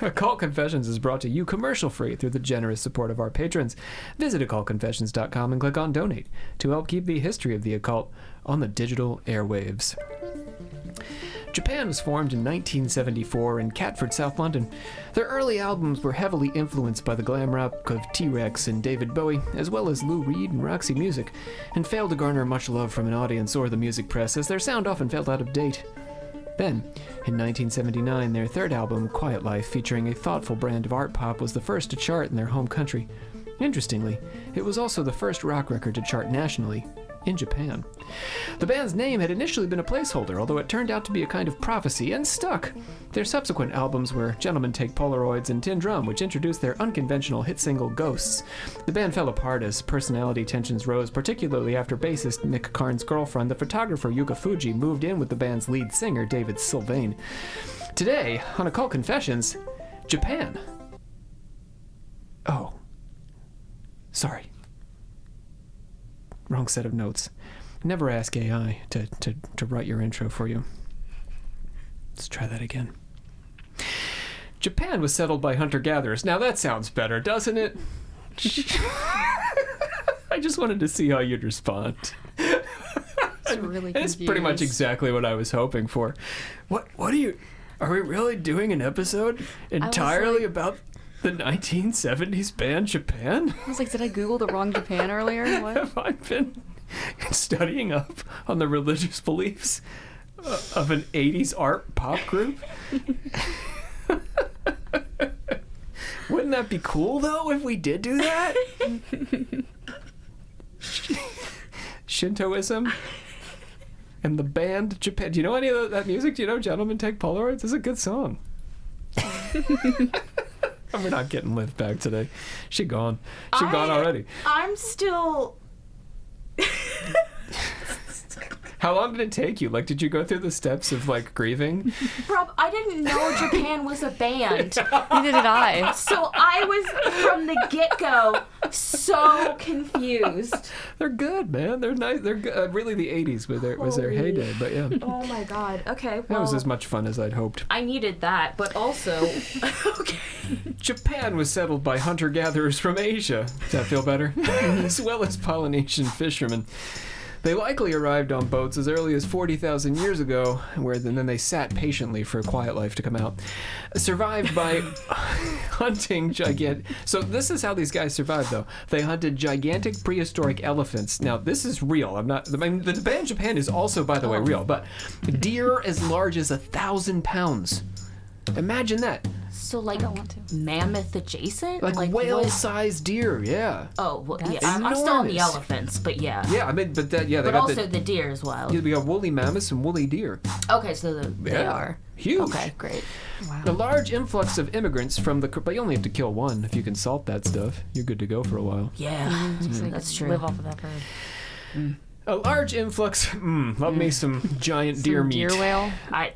Occult Confessions is brought to you commercial-free through the generous support of our patrons. Visit occultconfessions.com and click on Donate to help keep the history of the occult on the digital airwaves. Japan was formed in 1974 in Catford, South London. Their early albums were heavily influenced by the glam rock of T-Rex and David Bowie, as well as Lou Reed and Roxy Music, and failed to garner much love from an audience or the music press, as their sound often felt out of date. Then, in 1979, their third album, Quiet Life, featuring a thoughtful brand of art pop, was the first to chart in their home country. Interestingly, it was also the first rock record to chart nationally in Japan. The band's name had initially been a placeholder, although it turned out to be a kind of prophecy and stuck. Their subsequent albums were Gentlemen Take Polaroids and Tin Drum, which introduced their unconventional hit single Ghosts. The band fell apart as personality tensions rose, particularly after bassist Mick Karn's girlfriend, the photographer Yuka Fuji, moved in with the band's lead singer David Sylvain. Today, on Occult Confessions, Japan. Oh. Sorry. Wrong set of notes. Never ask AI to write your intro for you. Let's try that again. Japan was settled by hunter-gatherers. Now that sounds better, doesn't it? I just wanted to see how you'd respond. It's really confused. It's pretty much exactly what I was hoping for. What are you... Are we really doing an episode entirely about the 1970s band Japan? I was like, did I Google the wrong Japan earlier? What? Have I been studying up on the religious beliefs of an 80s art pop group? Wouldn't that be cool, though, if we did do that? Shintoism and the band Japan. Do you know any of that music? Do you know Gentlemen Take Polaroids? It's a good song. We're not getting Liv back today. She gone. She gone already. I'm still... How long did it take you? Like, did you go through the steps of, like, grieving? I didn't know Japan was a band. Neither did I. So I was, from the get-go, so confused. They're good, man. They're nice. They're good. Really, the 80s was their heyday, but yeah. Oh, my God. Okay, well... That was as much fun as I'd hoped. I needed that, but also... Okay. Japan was settled by hunter-gatherers from Asia. Does that feel better? As well as Polynesian fishermen. They likely arrived on boats as early as 40,000 years ago, and then they sat patiently for a Quiet Life to come out. Survived by hunting gigantic... So this is how these guys survived, though. They hunted gigantic prehistoric elephants. Now, this is real. The band Japan is also, by the way, real. But deer as large as 1,000 pounds. Imagine that. So, like, mammoth adjacent? Like whale-sized deer, yeah. Oh, well, yeah. I'm still on the elephants, but yeah. Yeah, I mean, but that, yeah. But also the deer as well. Yeah, we got woolly mammoths and woolly deer. Okay, so they are. Huge. Okay, great. Wow. A large influx of immigrants from the... But you only have to kill one. If you can salt that stuff, you're good to go for a while. Yeah, that's true. Live off of that bird. A large influx... love me some giant deer meat. Deer whale.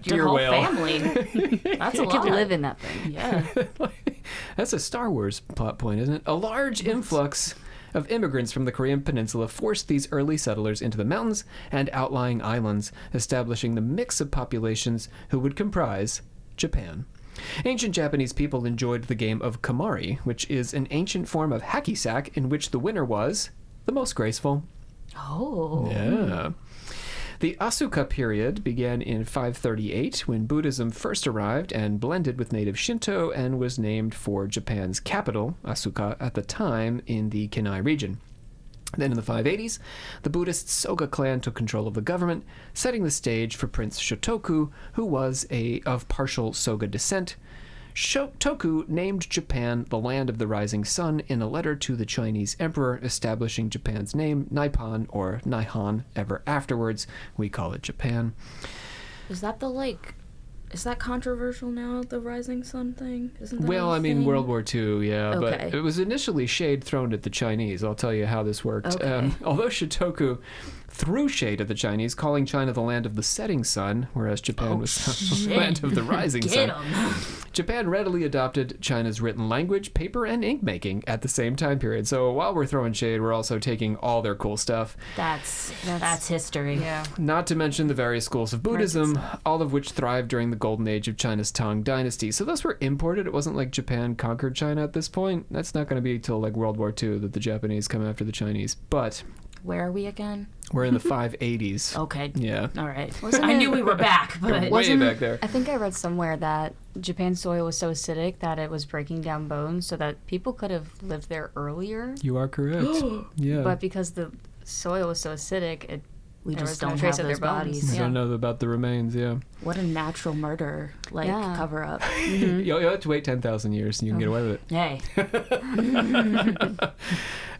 Your whole family. That's a lot. You could live in that thing. Yeah. That's a Star Wars plot point, isn't it? A large influx of immigrants from the Korean peninsula forced these early settlers into the mountains and outlying islands, establishing the mix of populations who would comprise Japan. Ancient Japanese people enjoyed the game of kamari, which is an ancient form of hacky sack in which the winner was the most graceful. Oh. Yeah. The Asuka period began in 538 when Buddhism first arrived and blended with native Shinto and was named for Japan's capital, Asuka, at the time in the Kinai region. Then in the 580s, the Buddhist Soga clan took control of the government, setting the stage for Prince Shotoku, who was of partial Soga descent. Shotoku named Japan the land of the rising sun in a letter to the Chinese emperor, establishing Japan's name, Nippon, or Nihon, ever afterwards. We call it Japan. Is that is that controversial now, the rising sun thing? Isn't that Well, I mean, thing? World War II, yeah, Okay. but it was initially shade thrown at the Chinese. I'll tell you how this worked. Okay. Although Shotoku threw shade at the Chinese, calling China the land of the setting sun, whereas Japan was the land of the rising sun. Japan readily adopted China's written language, paper, and ink making at the same time period. So while we're throwing shade, we're also taking all their cool stuff. That's history. Yeah. Not to mention the various schools of Buddhism, all of which thrived during the golden age of China's Tang dynasty. So those were imported. It wasn't like Japan conquered China at this point. That's not going to be till like World War II that the Japanese come after the Chinese. But Where are we again? we're in the 580s. Okay. Yeah. All right. Wasn't I it- knew we were back, We're but way back there. I think I read somewhere that Japan's soil was so acidic that it was breaking down bones so that people could have lived there earlier. You are correct. Yeah. But because the soil was so acidic, we there just was no don't trace have of their those bones. bodies. we Yeah. don't know about the remains, yeah. What a natural murder, like, Yeah. cover up. You'll have to wait 10,000 years and you can get away with it. Hey.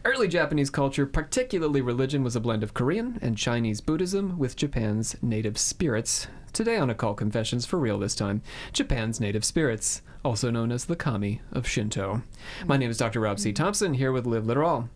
Early Japanese culture, particularly religion, was a blend of Korean and Chinese Buddhism with Japan's native spirits. Today on Occult Confessions, for real this time, Japan's native spirits, also known as the kami of Shinto. My name is Dr. Rob C. Thompson, here with Liv Literal.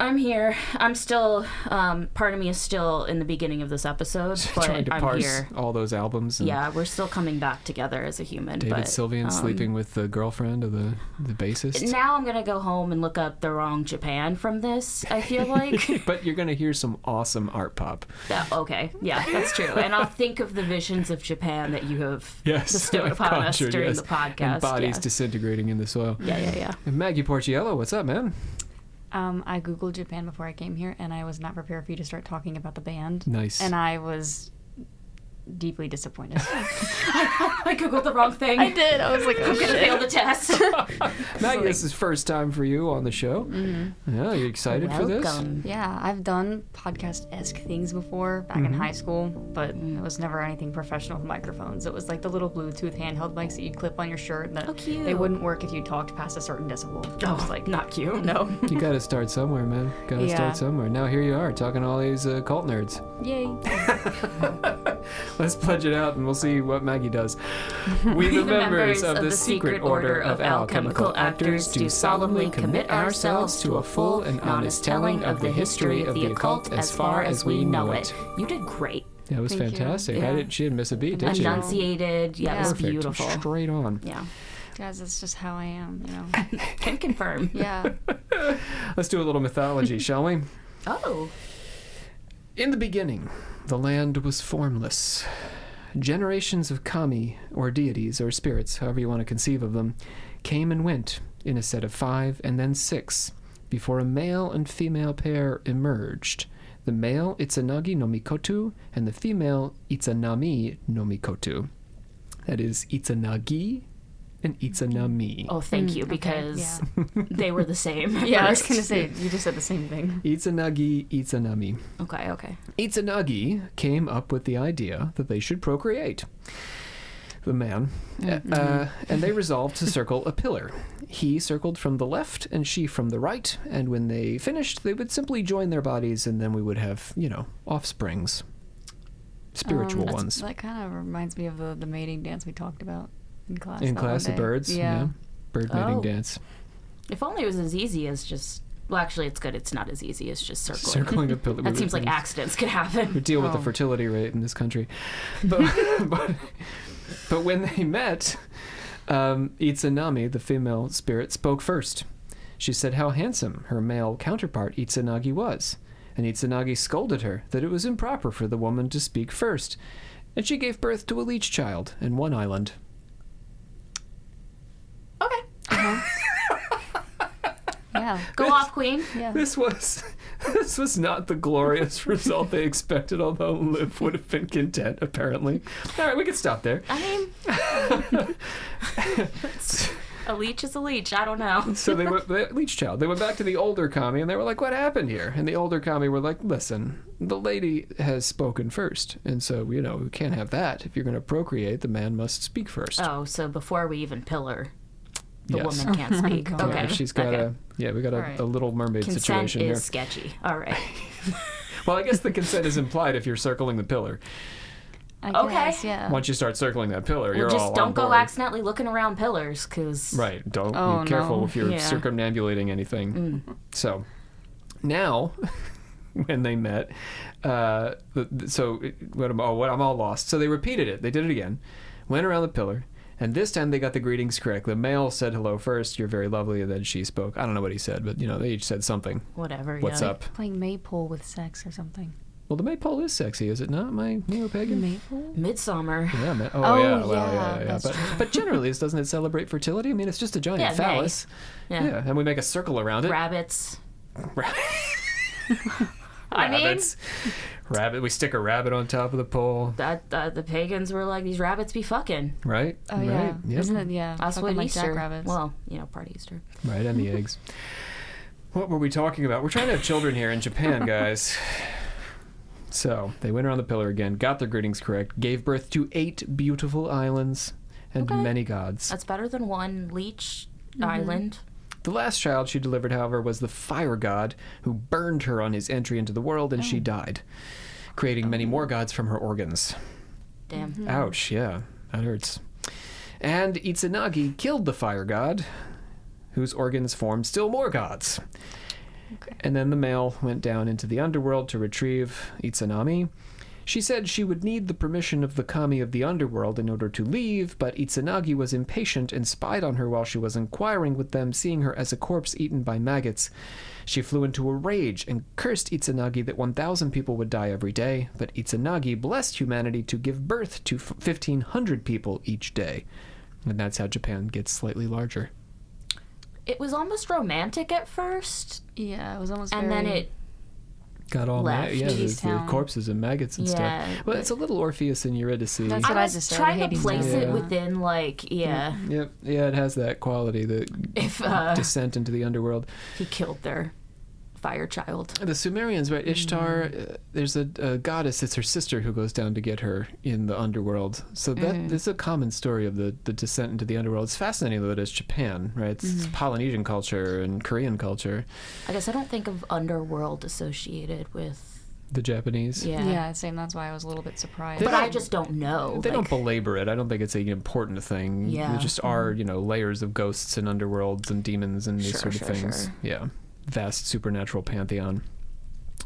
I'm here. I'm still, part of me is still in the beginning of this episode, but Trying to I'm parse here. all those albums. And Yeah, we're still coming back together as a human. David but, Sylvian sleeping with the girlfriend of the bassist. Now I'm going to go home and look up the wrong Japan from this, I feel like. But you're going to hear some awesome art pop. Okay, yeah, that's true. And I'll think of the visions of Japan that you have bestowed upon us conjured, during yes. the podcast. And bodies yeah. disintegrating in the soil. Yeah. And Maggie Porciello, what's up, man? I Googled Japan before I came here, and I was not prepared for you to start talking about the band. Nice. And I was deeply disappointed. I googled the wrong thing. I did. I was like, oh, I'm going to shit. fail the test. Maggie, this is first time for you on the show. Mm-hmm. Yeah, you excited for this? Welcome. Yeah, I've done podcast-esque things before back in high school, but it was never anything professional with microphones. It was like the little Bluetooth handheld mics that you'd clip on your shirt that Oh, cute. they wouldn't work if you talked past a certain decibel. I was like, Not cute. no. You got to start somewhere, man. Got to Yeah. start somewhere. Now here you are, talking to all these cult nerds. Yay. Let's pledge it out and we'll see what Maggie does. We, the members of the secret order of alchemical actors, do solemnly commit ourselves to a full and honest telling of the history of the occult as far as we know it. You did great. That was Thank you. fantastic. Yeah. She didn't miss a beat, did she? Enunciated. Yeah, it was Perfect. beautiful. Straight on. Yeah. Guys, that's just how I am, you know. Can confirm. Yeah. Let's do a little mythology, shall we? Oh. In the beginning, the land was formless. Generations of kami, or deities, or spirits, however you want to conceive of them, came and went in a set of 5 and then 6, before a male and female pair emerged. The male Itsunagi no Mikoto and the female Itsunami no Mikoto. That is Itsunagi and Itsunami. Oh, thank you, Okay, because they were the same. at Yeah, I was first. going to say, you just said the same thing. Itsunagi, Itsunami. Okay. Itsunagi came up with the idea that they should procreate. The man. And they resolved to circle a pillar. He circled from the left and she from the right, and when they finished, they would simply join their bodies and then we would have, offsprings. Spiritual ones. That kind of reminds me of the mating dance we talked about in class. In that class one of day. birds. Yeah. Bird mating Oh. dance. If only it was as easy as just. Well, actually, it's good. It's not as easy as just circling. Circling a pillar. That seems like we accidents could happen. deal with the Oh. fertility rate in this country. But, but when they met, Itsunami, the female spirit, spoke first. She said how handsome her male counterpart Itsunagi was, and Itsunagi scolded her that it was improper for the woman to speak first, and she gave birth to a leech child in one island. Okay. Yeah. Go off, Queen. Yeah. This was not the glorious result they expected, although Liv would have been content, apparently. All right, we can stop there. I mean, a leech is a leech. I don't know. So the leech child. They went back to the older kami and they were like, "What happened here?" And the older kami were like, "Listen, the lady has spoken first, and so we can't have that. If you're going to procreate, the man must speak first." Oh, so before we even pillar, the Yes. woman can't speak. God. Okay. Yeah, she's got okay. we got All right. a Little Mermaid Consent situation is here. sketchy. All right. Well, I guess the consent is implied if you're circling the pillar. I Okay. guess, yeah. Once you start circling that pillar, Well, you're just all don't on go board. accidentally looking around pillars, because. Right. Don't Oh, be careful no. if you're Yeah. circumambulating anything. So now, when they met, I'm all lost. So they repeated it. They did it again. Went around the pillar. And this time they got the greetings correct. The male said hello first, "You're very lovely," and then she spoke. I don't know what he said, but they each said something. Whatever. What's yeah. up? Playing maypole with sex or something. Well, the maypole is sexy, is it not? My neo-pagan? Maple? Midsummer. Yeah, Oh, yeah, well, yeah, yeah. that's true. But generally, doesn't it celebrate fertility? I mean, it's just a giant Yeah, phallus. Yeah. Yeah, and we make a circle around it. Rabbits. Rabbits. Rabbit. We stick a rabbit on top of the pole. That the pagans were like, these rabbits be fucking. Right? Oh, right. yeah. Yep. Isn't it? Yeah. That's fucking what like Easter. jackrabbits. Well, part of Easter. Right, and the eggs. What were we talking about? We're trying to have children here in Japan, guys. So, they went around the pillar again, got their greetings correct, gave birth to 8 beautiful islands and Okay. many gods. That's better than one leech island. The last child she delivered, however, was the fire god, who burned her on his entry into the world, and she died, creating many more gods from her organs. Damn. Ouch, yeah, that hurts. And Itsunagi killed the fire god, whose organs formed still more gods. Okay. And then the male went down into the underworld to retrieve Itsunami. She said she would need the permission of the kami of the underworld in order to leave, but Itsunagi was impatient and spied on her while she was inquiring with them, seeing her as a corpse eaten by maggots. She flew into a rage and cursed Itsunagi that 1,000 people would die every day, but Itsunagi blessed humanity to give birth to 1,500 people each day. And that's how Japan gets slightly larger. It was almost romantic at first, Yeah, it was almost and very... then it. Got all Left. yeah, Hades the Town. corpses and maggots and Yeah, stuff. Well, it's a little Orpheus and Eurydice. That's I what I was just said, trying to Hades place Town. it Yeah. within, like, yeah, Yep, yeah, it has that quality, the if descent into the underworld. he killed their fire child. The Sumerians, right? Ishtar, there's a goddess, it's her sister who goes down to get her in the underworld. So that is a common story of the descent into the underworld. It's fascinating that it's Japan, right? It's Polynesian culture and Korean culture. I guess I don't think of underworld associated with. The Japanese. Yeah. same. That's why I was a little bit surprised. But I just don't know. They like, don't belabor it. I don't think it's an important thing. Yeah. There just are, layers of ghosts and underworlds and demons and these Sure, sort of sure, things. sure. Yeah. Vast supernatural pantheon.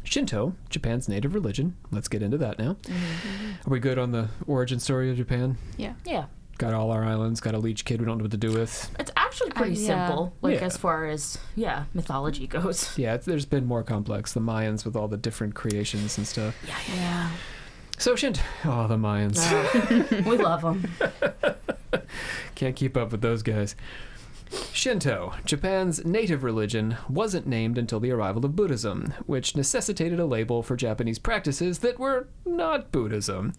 Shinto, Japan's native religion. Let's get into that now. Are we good on the origin story of Japan? Yeah. Yeah. Got all our islands, got a leech kid we don't know what to do with. It's actually pretty yeah. simple, like Yeah. as far as mythology goes. Yeah, there's been more complex. The Mayans with all the different creations and stuff. Yeah. So Shinto, oh, the Mayans. We love them. Can't keep up with those guys. Shinto, Japan's native religion, wasn't named until the arrival of Buddhism, which necessitated a label for Japanese practices that were not Buddhism.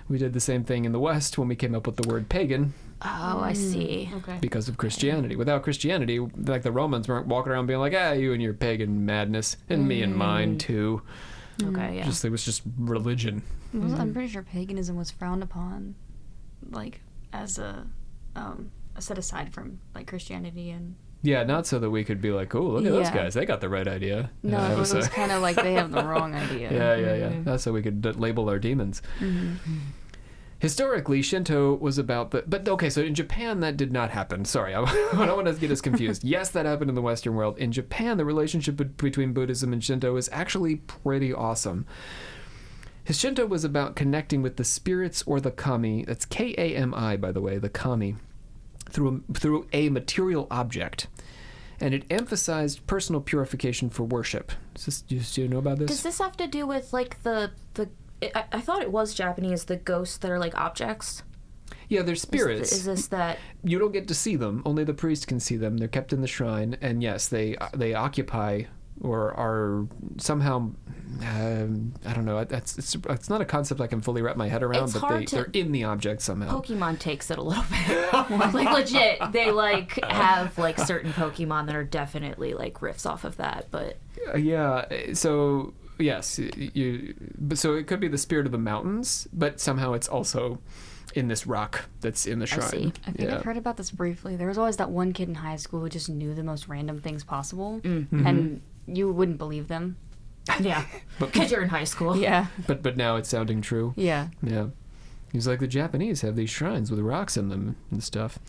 We did the same thing in the West when we came up with the word pagan Oh, I see. Okay. because of Christianity. Without Christianity, like the Romans weren't walking around being like, you and your pagan madness, and me and mine too. Okay, yeah. It was just religion. I'm pretty sure paganism was frowned upon, like as a set aside from like Christianity and. Yeah, not so that we could be like, oh, look at those Yeah. guys. They got the right idea. No, Yeah, it was a- kind of like they have the wrong idea. Yeah. That's so we could label our demons. Historically, Shinto was about but okay, so in Japan that did not happen. Sorry, I don't want to get us confused. Yes, that happened in the Western world. In Japan, the relationship between Buddhism and Shinto is actually pretty awesome. His Shinto was about connecting with the spirits or the kami. That's Kami, by the way, the kami, through a material object. And it emphasized personal purification for worship. Do you know about this? Does this have to do with like the I thought it was Japanese, the ghosts that are like objects? Yeah, they're spirits. Is this that? You don't get to see them. Only the priest can see them. They're kept in the shrine, and yes, they occupy or are somehow. I don't know. It's not a concept I can fully wrap my head around, It's but hard to- they're in the object somehow. Pokemon takes it a little bit. Like legit, they like have like certain Pokemon that are definitely like riffs off of that, but Yeah. So yes, so it could be the spirit of the mountains, but somehow it's also in this rock that's in the shrine. see. I think I've heard about this briefly. There was always that one kid in high school who just knew the most random things possible, and you wouldn't believe them. yeah, because you're in high school. Yeah. But now it's sounding true. Yeah. Yeah. He's like, the Japanese have these shrines with rocks in them and stuff.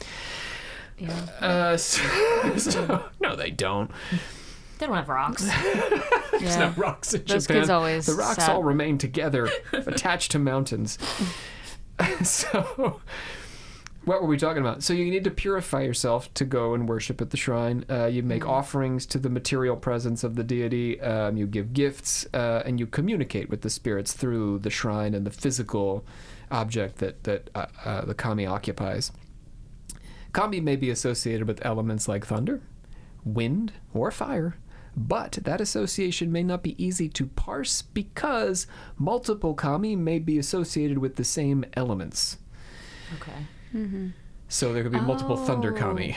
Yeah. So, no, they don't. They don't have rocks. There's no rocks in Those Japan. kids always The rocks sat- all remain together, attached to mountains. So, what were we talking about? So you need to purify yourself to go and worship at the shrine. You make offerings to the material presence of the deity. You give gifts, and you communicate with the spirits through the shrine and the physical object that the kami occupies. Kami may be associated with elements like thunder, wind, or fire, but that association may not be easy to parse because multiple kami may be associated with the same elements. Okay. So there could be multiple thunder kami.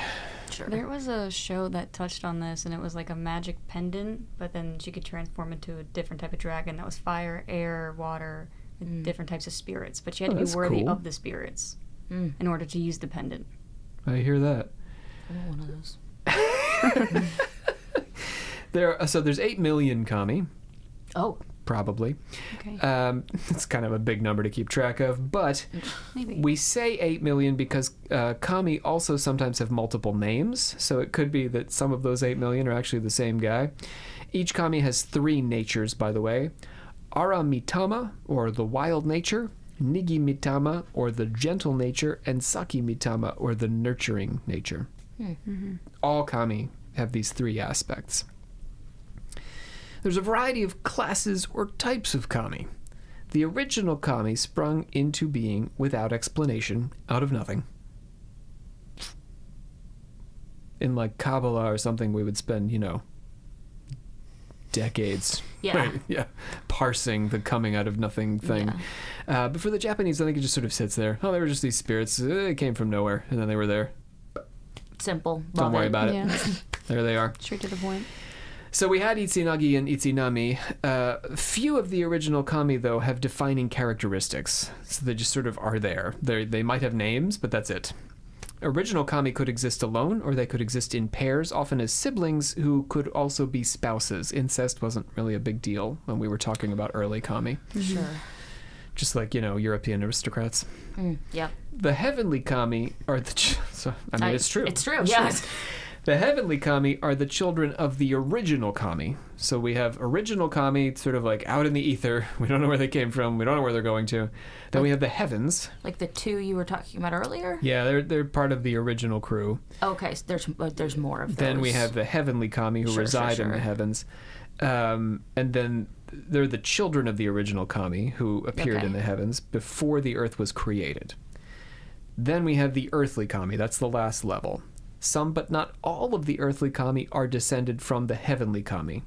Sure. There was a show that touched on this, and it was like a magic pendant, but then she could transform into a different type of dragon that was fire, air, water, and different types of spirits. But she had to be that's worthy cool. of the spirits in order to use the pendant. I hear that. I want one of those. So there's 8 million kami, Oh, probably. Okay. It's kind of a big number to keep track of, but Maybe. we say 8 million because kami also sometimes have multiple names, so it could be that some of those 8 million are actually the same guy. Each kami has 3 natures, by the way. Aramitama, or the wild nature, Nigimitama, or the gentle nature, and Sakimitama, or the nurturing nature. All kami have these 3 aspects. There's a variety of classes or types of kami. The original kami sprung into being without explanation, out of nothing. In like Kabbalah or something, we would spend, decades. Yeah. Right, yeah. Parsing the coming out of nothing thing. Yeah. But for the Japanese, I think it just sort of sits there. Oh, they were just these spirits. They came from nowhere, and then they were there. simple. Don't Love worry it. about it. Yeah. There they are. Straight to the point. So we had Itsunagi and Itsunami. Few of the original kami, though, have defining characteristics. So they just sort of are there. They might have names, but that's it. Original kami could exist alone, or they could exist in pairs, often as siblings who could also be spouses. Incest wasn't really a big deal when we were talking about early kami. Sure. Just like, European aristocrats. Yep. The heavenly kami are the... it's true. It's true. Yeah. The heavenly kami are the children of the original kami. So we have original kami sort of like out in the ether. We don't know where they came from. We don't know where they're going to. Then we have the heavens. Like the 2 you were talking about earlier? Yeah, they're part of the original crew. Okay, so there's more of those. Then we have the heavenly kami who reside in the heavens. And then they're the children of the original kami who appeared in the heavens before the earth was created. Then we have the earthly kami. That's the last level. Some, but not all of the earthly kami are descended from the heavenly kami.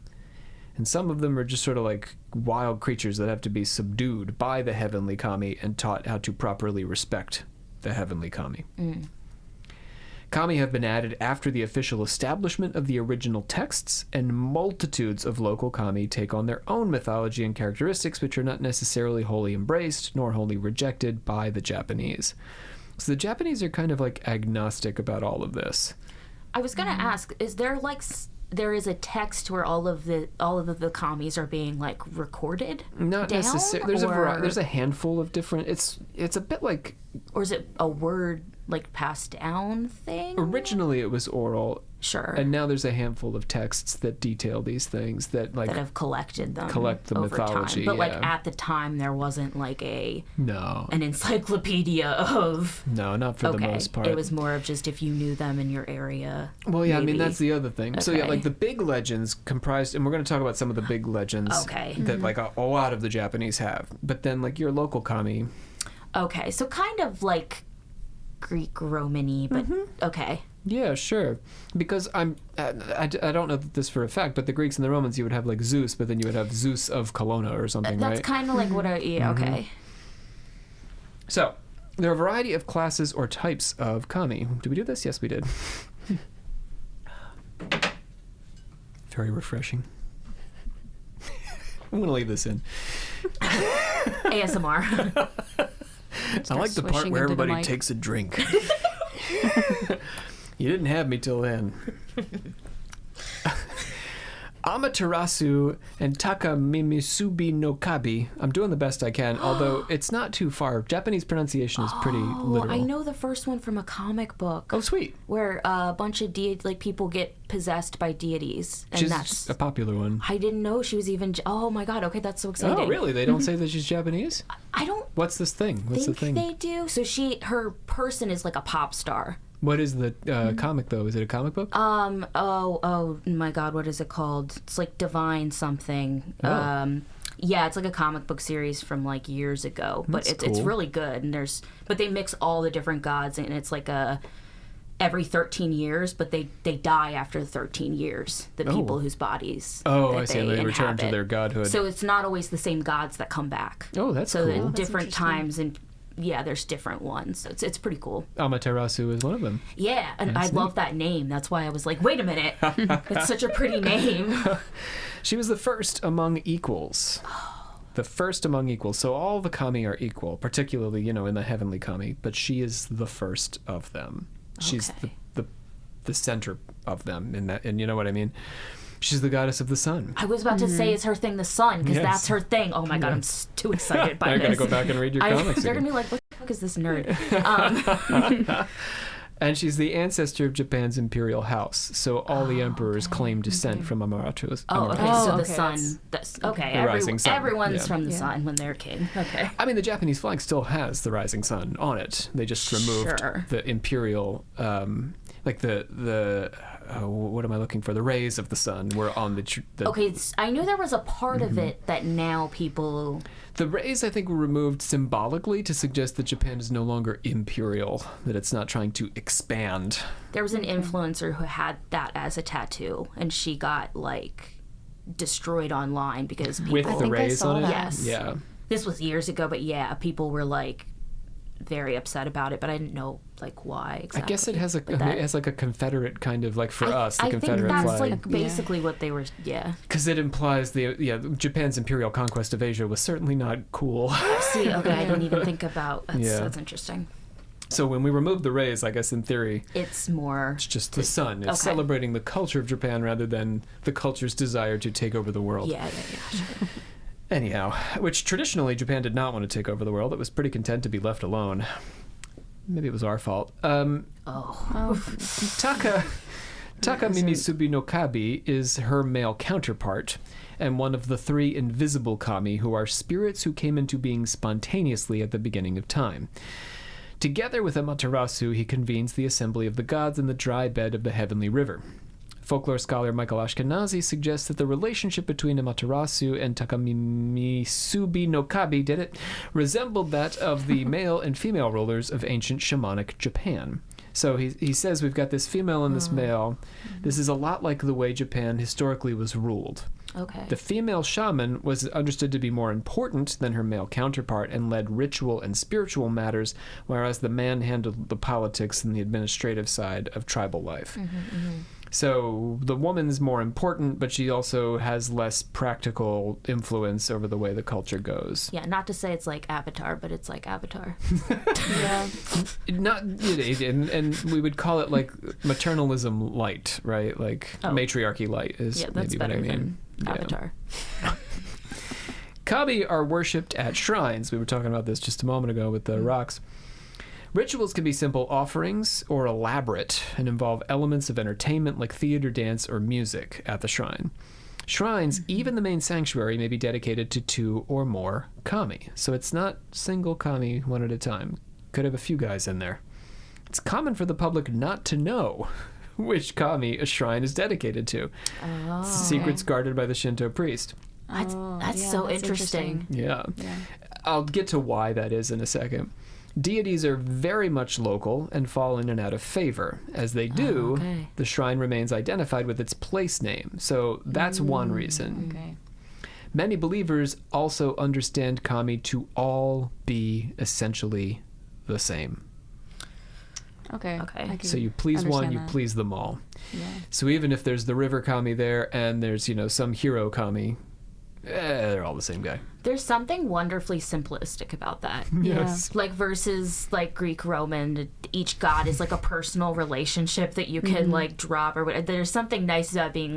And some of them are just sort of like wild creatures that have to be subdued by the heavenly kami and taught how to properly respect the heavenly kami. Kami have been added after the official establishment of the original texts, and multitudes of local kami take on their own mythology and characteristics which are not necessarily wholly embraced nor wholly rejected by the Japanese. So the Japanese are kind of like agnostic about all of this. I was gonna ask: is there like there is a text where all of the kamis are being like recorded? Not down, necessarily. There's a handful of different. It's a bit like. Or is it a word like passed down thing? Originally, it was oral. Sure. And now there's a handful of texts that detail these things that like that have collected them. collect the over mythology. time. But like yeah. at the time, there wasn't like an No, encyclopedia of. not for the most part. It was more of just if you knew them in your area. Well, yeah, maybe. I mean, that's the other thing. So, yeah, Okay. like the big legends comprised, and we're going to talk about some of the big legends Okay. that like a lot of the Japanese have. But then like your local kami, Okay, so kind of like Greek Romany, but okay. yeah, sure. Because I don't know this for a fact, but the Greeks and the Romans, you would have like Zeus, but then you would have Zeus of Colonna or something, That's right? kind of like what I, yeah, okay. So, there are a variety of classes or types of kami. Did we do this? Yes, we did. Very refreshing. I'm going to leave this in. ASMR. I like the part swishing where into the everybody mic. takes a drink. You didn't have me till then. Amaterasu and Takamimisubi no Kabi. I'm doing the best I can, although it's not too far. Japanese pronunciation is pretty literal. I know the first one from a comic book. Oh, sweet. Where a bunch of people get possessed by deities. And She's that's a popular one. I didn't know she was even... Oh my god, okay, that's so exciting. Oh, really? They don't say that she's Japanese? I don't What's this thing? What's think the thing? they do. So her person is like a pop star. What is the comic, though? Is it a comic book? Oh my god, what is it called? It's like Divine something. Oh. Yeah, it's like a comic book series from like years ago, but That's it's cool. really good. And but they mix all the different gods, and it's like every 13 years, but they die after 13 years. The people whose bodies. Oh, that I see. They return to their godhood. So it's not always the same gods that come back. Oh, that's so cool. at That's different times and. Yeah, there's different ones. So it's pretty cool. Amaterasu is one of them. Yeah, and I love that name. That's why I was like, wait a minute. It's such a pretty name. She was the first among equals. The first among equals. So all the kami are equal, particularly, in the heavenly kami, but she is the first of them. She's the center of them in that, and you know what I mean? She's the goddess of the sun. I was about to say, is her thing the sun? Because Yes. that's her thing. Oh my god, I'm too excited by I this. gotta go back and read your comics They're again. gonna be like, what the fuck is this nerd? And she's the ancestor of Japan's imperial house. So all the emperors claim descent from Amaterasu. Oh, okay. Oh, So the okay, sun. That's, okay. The rising sun. Everyone's Yeah. from the sun when they're king. Okay. I mean, the Japanese flag still has the rising sun on it. They just removed Sure. the imperial, like the what am I looking for? The rays of the sun were on the Okay, I knew there was a part Mm-hmm. of it that now people... The rays, I think, were removed symbolically to suggest that Japan is no longer imperial, that it's not trying to expand. There was an influencer who had that as a tattoo, and she got, destroyed online because people... With I the think I rays saw on it? that. Yes. Yeah. This was years ago, but yeah, people were, very upset about it, but I didn't know, why exactly. I guess it has But that- it has like a Confederate kind of, like for us, the I think Confederate that's, flag. basically what they were... Yeah. Because it implies Japan's imperial conquest of Asia was certainly not cool. See, okay, I didn't even think about... Yeah. That's interesting. So when we remove the rays, I guess in theory, It's more... it's just the sun. It's okay. celebrating the culture of Japan rather than the culture's desire to take over the world. Yeah, sure. Anyhow, which traditionally Japan did not want to take over the world. It was pretty content to be left alone. Maybe it was our fault. Taka Mimisubi no Kabi is her male counterpart, and one of the three invisible kami who are spirits who came into being spontaneously at the beginning of time. Together with Amaterasu, he convenes the assembly of the gods in the dry bed of the heavenly river. Folklore scholar Michael Ashkenazi suggests that the relationship between Amaterasu and Takamimisubi no Kabi resembled that of the male and female rulers of ancient shamanic Japan. So he says we've got this female and this male. This is a lot like the way Japan historically was ruled. Okay. The female shaman was understood to be more important than her male counterpart and led ritual and spiritual matters, whereas the man handled the politics and the administrative side of tribal life. So the woman's more important, but she also has less practical influence over the way the culture goes. Yeah, not to say it's like Avatar, but it's like Avatar. Yeah. Not, and we would call it like maternalism light, right? Like matriarchy light is Yeah, that's maybe what I better mean. than Avatar. Kabi are worshipped at shrines. We were talking about this just a moment ago with the rocks. Rituals can be simple offerings or elaborate and involve elements of entertainment like theater, dance, or music at the shrine. Shrines, even the main sanctuary, may be dedicated to 2 or more kami. So it's not single kami one at a time. Could have a few guys in there. It's common for the public not to know which kami a shrine is dedicated to. Secrets guarded by the Shinto priest. That's so interesting. Yeah. I'll get to why that is in a second. Deities are very much local and fall in and out of favor. As they do, the shrine remains identified with its place name. So that's one reason. Okay. Many believers also understand kami to all be essentially the same. Okay. Okay. So you please one, understand you that. please them all. Yeah. So even if there's the river kami there and there's, some hero kami, they're all the same guy. There's something wonderfully simplistic about that. Yes. Versus Greek Roman, each god is like a personal relationship that you can drop or whatever. There's something nice about being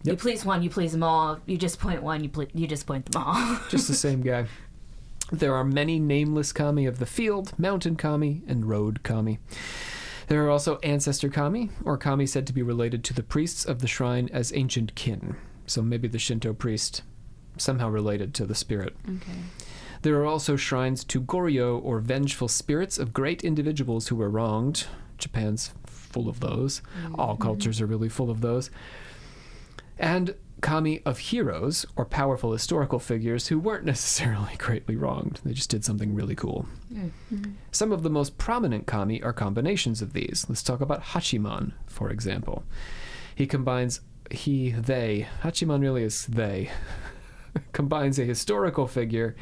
You please one, you please them all. You just point one, you just point them all. Just the same guy. There are many nameless kami of the field, mountain kami, and road kami. There are also ancestor kami, or kami said to be related to the priests of the shrine as ancient kin. So maybe the Shinto priest somehow related to the spirit. Okay. There are also shrines to Goryo, or vengeful spirits of great individuals who were wronged. Japan's full of those. All cultures are really full of those. And kami of heroes, or powerful historical figures who weren't necessarily greatly wronged. They just did something really cool. Some of the most prominent kami are combinations of these. Let's talk about Hachiman, for example. He combines they. Hachiman really is they. Combines a historical figure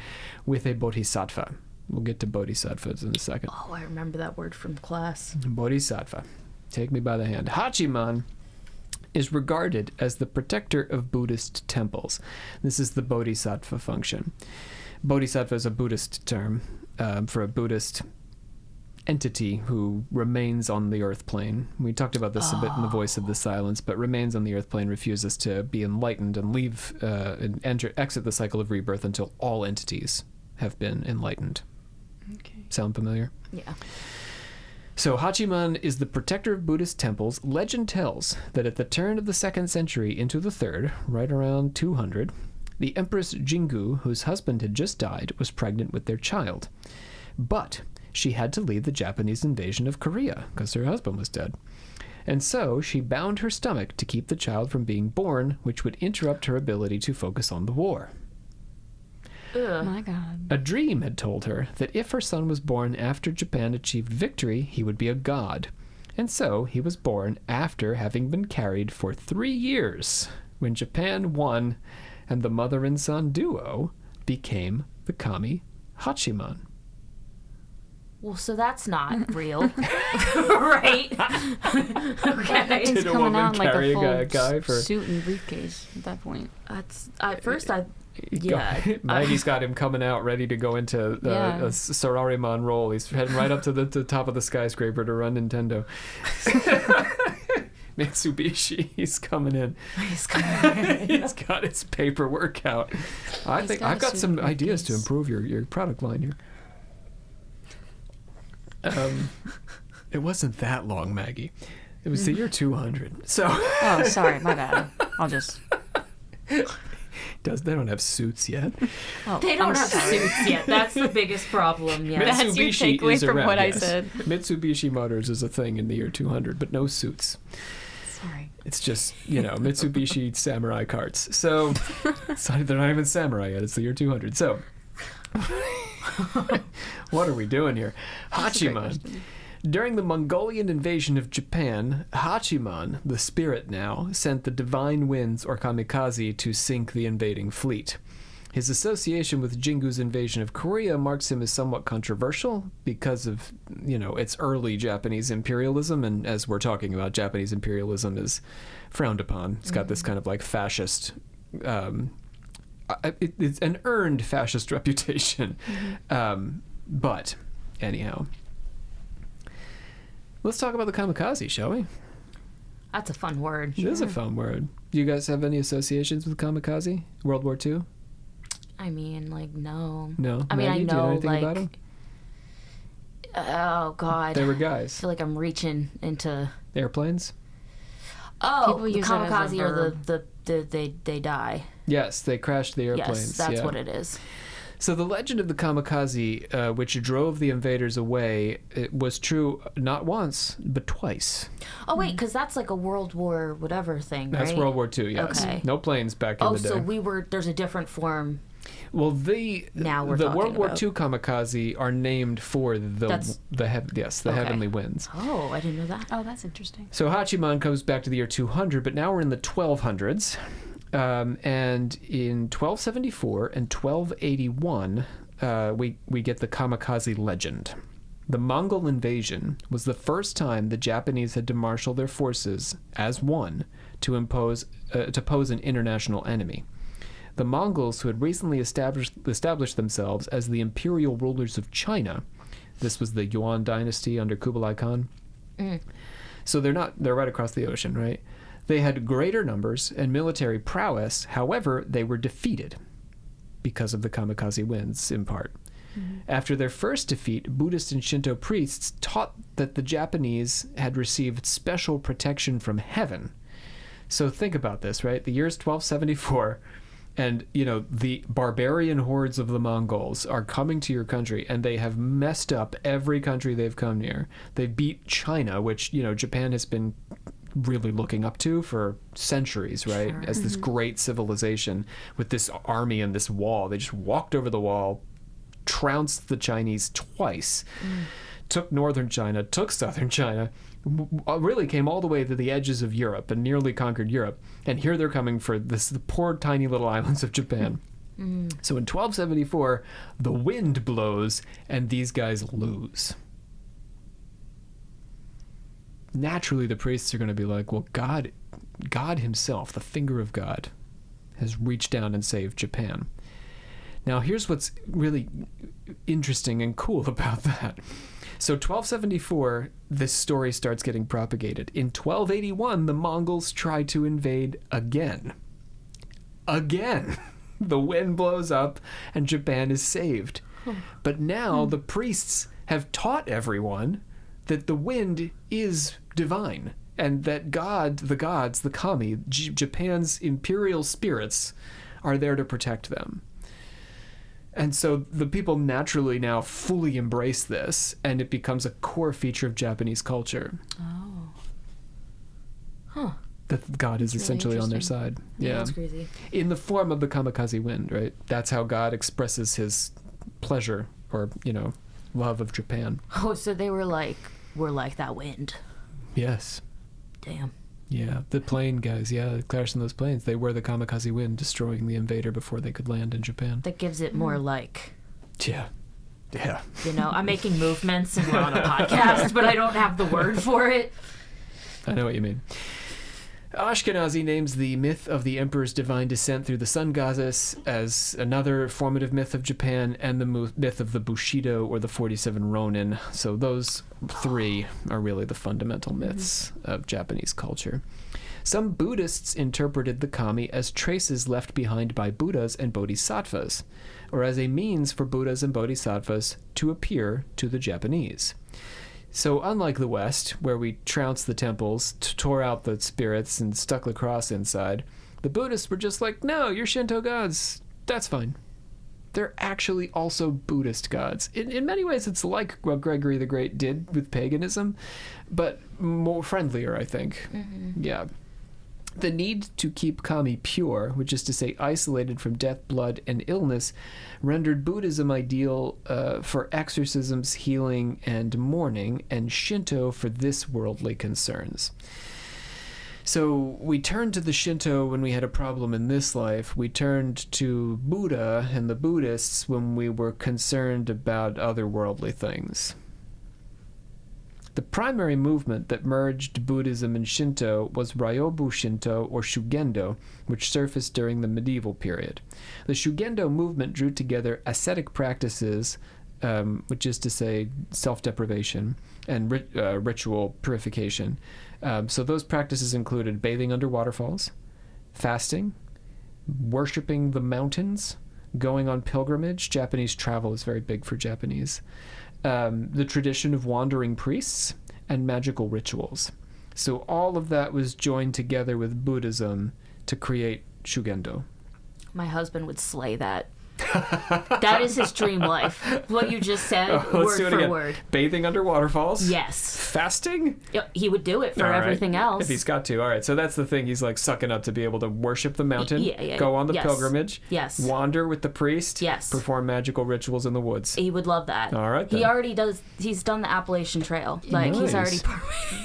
with a bodhisattva. We'll get to bodhisattvas in a second. Oh, I remember that word from class. Bodhisattva. Take me by the hand. Hachiman is regarded as the protector of Buddhist temples. This is the bodhisattva function. Bodhisattva is a Buddhist term for a Buddhist entity who remains on the earth plane. We talked about this a bit in The Voice of the Silence, but remains on the earth plane, refuses to be enlightened and leave and exit the cycle of rebirth until all entities have been enlightened. Okay. Sound familiar? Yeah. So Hachiman is the protector of Buddhist temples. Legend tells that at the turn of the 2nd century into the 3rd, right around 200, the Empress Jingu, whose husband had just died, was pregnant with their child. But she had to leave the Japanese invasion of Korea because her husband was dead. And so she bound her stomach to keep the child from being born, which would interrupt her ability to focus on the war. Ugh. My God. A dream had told her that if her son was born after Japan achieved victory, he would be a god. And so he was born after having been carried for 3 years, when Japan won, and the mother and son duo became the kami Hachiman. Well, so that's not real, right? Okay. He's Did a coming woman out in like carry a a full guy for- suit and briefcase at that point. That's at first I yeah. Maggie's got him coming out ready to go into Yeah. a Sarariman role. He's heading right up to the top of the skyscraper to run Nintendo. Mitsubishi, he's coming in. He's coming. He's got his paperwork out. I think got I've a got suit some and ideas to briefcase. improve your product line here. It wasn't that long, Maggie. It was the year 200. So Oh, sorry, my bad. I'll just. they don't have suits yet. Oh, They don't I'm have sorry. suits yet. That's the biggest problem. Yeah. That's your Mitsubishi takeaway is from around, what I yes. said. Mitsubishi Motors is a thing in the year 200, but no suits. Sorry. It's just, Mitsubishi samurai carts. So they're not even samurai yet. It's the year 200. So what are we doing here? That's a great Hachiman. question. During the Mongolian invasion of Japan, Hachiman, the spirit now, sent the divine winds, or kamikaze, to sink the invading fleet. His association with Jingu's invasion of Korea marks him as somewhat controversial because of, its early Japanese imperialism, and as we're talking about, Japanese imperialism is frowned upon. It's got this kind of like fascist, it's an earned fascist reputation. But anyhow, let's talk about the kamikaze, shall we? That's a fun word. It is a fun word. Do you guys have any associations with kamikaze? World War II? I mean, no. No. I mean, Maggie, I do you know know, anything about them? Oh God. They were I guys. feel like I'm reaching into. Airplanes? Oh, People the use it as a kamikaze or verb. they die. Yes, they crashed the airplanes. Yes, that's yeah. what it is. So the legend of the kamikaze, which drove the invaders away, it was true not once, but twice. Oh wait, because that's like a World War whatever thing, That's right? World War II, yes. Okay. No planes back in Oh, the day. so there's a different form. Well, the Now we're the talking World War about- II kamikaze are named for That's- the Okay. heavenly winds. Oh, I didn't know that. Oh, that's interesting. So Hachiman comes back to the year 200, but now we're in the 1200s. And in 1274 and 1281, we get the kamikaze legend. The Mongol invasion was the first time the Japanese had to marshal their forces as one to pose an international enemy. The Mongols, who had recently established themselves as the imperial rulers of China, this was the Yuan dynasty under Kublai Khan. So they're right across the ocean, right? They had greater numbers and military prowess. However, they were defeated because of the kamikaze winds, in part. After their first defeat, Buddhist and Shinto priests taught that the Japanese had received special protection from heaven. So think about this, right? The year's 1274, and, the barbarian hordes of the Mongols are coming to your country, and they have messed up every country they've come near. They beat China, which, Japan has been really looking up to for centuries, right? Sure. As this great civilization with this army and this wall. They just walked over the wall, trounced the Chinese twice, took northern China, took southern China, really came all the way to the edges of Europe and nearly conquered Europe. And here they're coming for the poor tiny little islands of Japan. So in 1274, the wind blows and these guys lose. Naturally, the priests are going to be like, well, God himself, the finger of God, has reached down and saved Japan. Now, here's what's really interesting and cool about that. So 1274, this story starts getting propagated. In 1281, the Mongols try to invade again. Again. The wind blows up and Japan is saved. But now the priests have taught everyone that the wind is divine and that the gods, the kami, Japan's imperial spirits, are there to protect them. And so the people naturally now fully embrace this, and it becomes a core feature of Japanese culture. Oh. Huh. That God is That's really essentially on their interesting. side. Yeah, that's crazy. In the form of the kamikaze wind, right? That's how God expresses his pleasure or, love of Japan. Oh, so they were like, we're like that wind. Yes. Damn. Yeah, the plane guys, crashing those planes. They were the kamikaze wind, destroying the invader before they could land in Japan. That gives it more like... Yeah. I'm making movements and we're on a podcast, but I don't have the word for it. I know what you mean. Ashkenazi names the myth of the emperor's divine descent through the sun goddess as another formative myth of Japan, and the myth of the Bushido or the 47 Ronin. So those three are really the fundamental myths of Japanese culture. Some Buddhists interpreted the kami as traces left behind by Buddhas and bodhisattvas, or as a means for Buddhas and bodhisattvas to appear to the Japanese. So unlike the West, where we trounced the temples, tore out the spirits, and stuck the cross inside, the Buddhists were just like, no, you're Shinto gods. That's fine. They're actually also Buddhist gods. In many ways, it's like what Gregory the Great did with paganism, but more friendlier, I think. Yeah. The need to keep kami pure, which is to say isolated from death, blood, and illness, rendered Buddhism ideal for exorcisms, healing, and mourning, and Shinto for this worldly concerns. So we turned to the Shinto when we had a problem in this life. We turned to Buddha and the Buddhists when we were concerned about otherworldly things. The primary movement that merged Buddhism and Shinto was Ryobu Shinto, or Shugendo, which surfaced during the medieval period. The Shugendo movement drew together ascetic practices, which is to say self-deprivation, and ritual purification. So those practices included bathing under waterfalls, fasting, worshipping the mountains, going on pilgrimage. Japanese travel is very big for Japanese. The tradition of wandering priests, and magical rituals. So all of that was joined together with Buddhism to create Shugendo. My husband would slay that. That is his dream life. What you just said, Let's word do it for again. word. Bathing under waterfalls? Yes. Fasting? Yep, he would do it for All right. everything else. If he's got to. All right. So that's the thing. He's like sucking up to be able to worship the mountain, Yeah, go on the yes. pilgrimage, Yes. wander with the priest, Yes. perform magical rituals in the woods. He would love that. All right, He then. already does. He's done the Appalachian Trail. Like, Nice. he's already...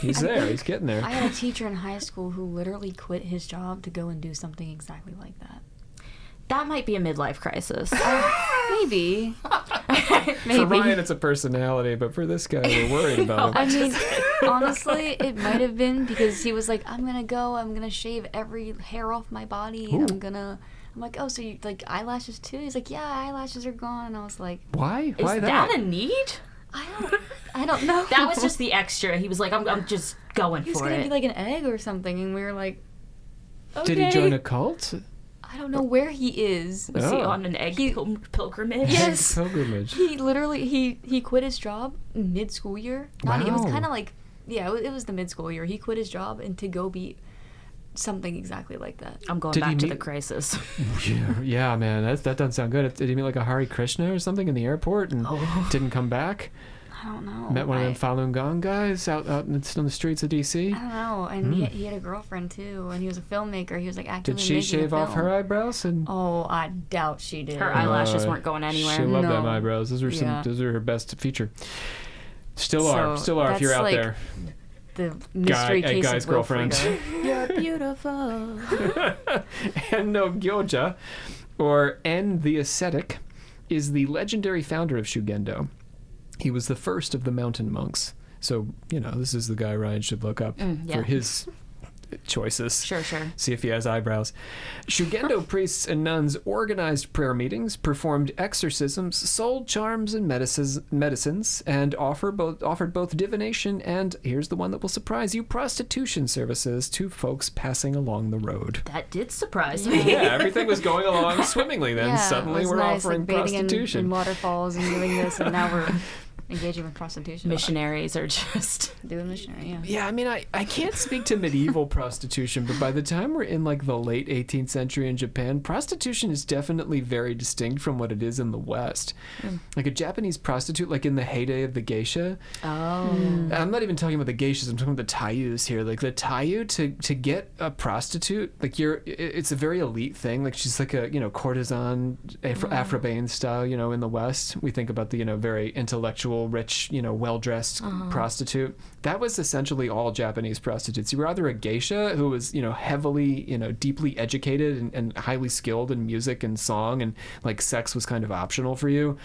He's there. He's getting there. I had a teacher in high school who literally quit his job to go and do something exactly like that. That might be a midlife crisis. Maybe. For Ryan, it's a personality, but for this guy, we're worried about him. I mean, honestly, it might have been because he was like, I'm going to shave every hair off my body. And I'm like, oh, so you like eyelashes too? He's like, yeah, eyelashes are gone. And I was like, Why? Is Why that a need? I don't know. That was just the extra. He was like, I'm just going He was for going to it. be like an egg or something. And we were like, Did he join a cult? I don't know where he is. Was he on an egg pilgrimage? Yes. Pilgrimage. He literally he quit his job mid-school year. It was Wow. kind of like it was the mid-school year. He quit his job and to go be something exactly like that. I'm going Did he back to meet- the crisis. Yeah, man, that doesn't sound good. Did he meet like a Hare Krishna or something in the airport and didn't come back? I don't know. Met one of them Falun Gong guys out on the streets of DC? I don't know. And he had a girlfriend too, and he was a filmmaker. He was like actively Did she making a shave off film. her eyebrows? And Oh, I doubt she did. Her eyelashes weren't going anywhere. She loved them No. eyebrows. Those Yeah. are her best feature. Still So are if you're that's out like there. The mystery case guy's of girlfriend. Wilfredo. You're beautiful. And no Gyoja, or En the Ascetic, is the legendary founder of Shugendo. He was the first of the mountain monks. So, this is the guy Ryan should look up yeah. for his choices. Sure. See if he has eyebrows. Shugendo priests and nuns organized prayer meetings, performed exorcisms, sold charms and medicines, and offered both divination and, here's the one that will surprise you, prostitution services to folks passing along the road. That did surprise me. Yeah, everything was going along swimmingly then. Yeah, Suddenly it was we're nice, offering like bathing prostitution. in waterfalls and doing this, and now we're engaging in prostitution. Missionaries are just Doing missionary, yeah. Yeah, I mean, I can't speak to medieval prostitution, but by the time we're in like the late 18th century in Japan, prostitution is definitely very distinct from what it is in the West. Like a Japanese prostitute, like in the heyday of the geisha. oh. I'm not even talking about the geishas, I'm talking about the taiyus here. Like the taiyu, to get a prostitute, like it's a very elite thing. Like she's like a, courtesan, Afro-Bane style, in the West. We think about the, very intellectual, rich, well-dressed prostitute. That was essentially all Japanese prostitutes. You were either a geisha who was, heavily, deeply educated and highly skilled in music and song, and like sex was kind of optional for you,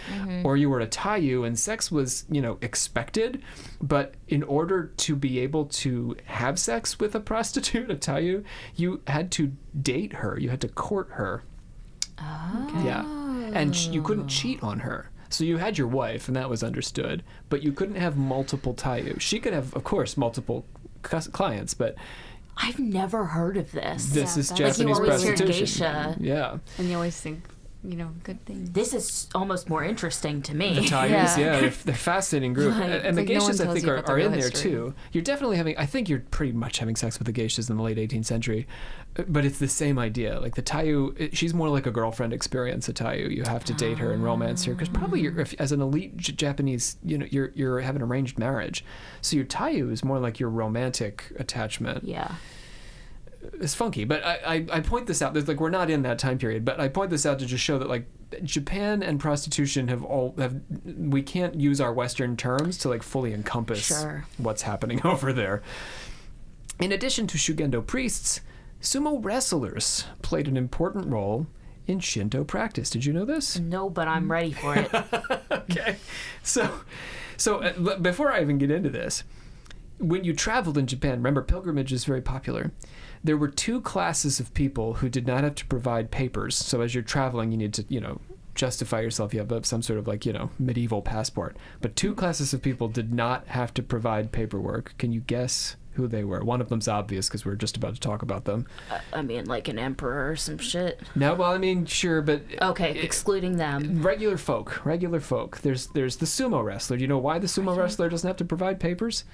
or you were a taiyu and sex was, expected, but in order to be able to have sex with a prostitute, a taiyu, you had to date her, you had to court her. Yeah, and you couldn't cheat on her. So you had your wife, and that was understood, but you couldn't have multiple taiyu. She could have, of course, multiple clients, but I've never heard of this. this is that's- Japanese Like you always hear prostitution. geisha. Yeah, And you always think, good things. This is almost more interesting to me. the taiyus, Yeah. they're a fascinating group, Like, and the like no one geishas I tells think you are about the in real there history. too. You're definitely having, I think you're pretty much having sex with the geishas in the late 18th century, but it's the same idea. Like the taiyu, she's more like a girlfriend experience. A taiyu, you have to date her and romance her, because probably as an elite Japanese, you're having arranged marriage, so your taiyu is more like your romantic attachment. Yeah. It's funky, but I point this out. There's like, we're not in that time period, but I point this out to just show that like Japan and prostitution have we can't use our Western terms to like fully encompass Sure. what's happening over there. In addition to Shugendo priests, sumo wrestlers played an important role in Shinto practice. Did you know this? No, but I'm ready for it. Okay, so before I even get into this, when you traveled in Japan, remember pilgrimage is very popular. There were two classes of people who did not have to provide papers. So as you're traveling, you need to, justify yourself. You have some sort of like, medieval passport. But two classes of people did not have to provide paperwork. Can you guess who they were? One of them's obvious because we're just about to talk about them. I mean, like an emperor or some shit. No, well, I mean, sure, but Okay, excluding them. regular folk. There's the sumo wrestler. Do you know why the sumo wrestler doesn't have to provide papers?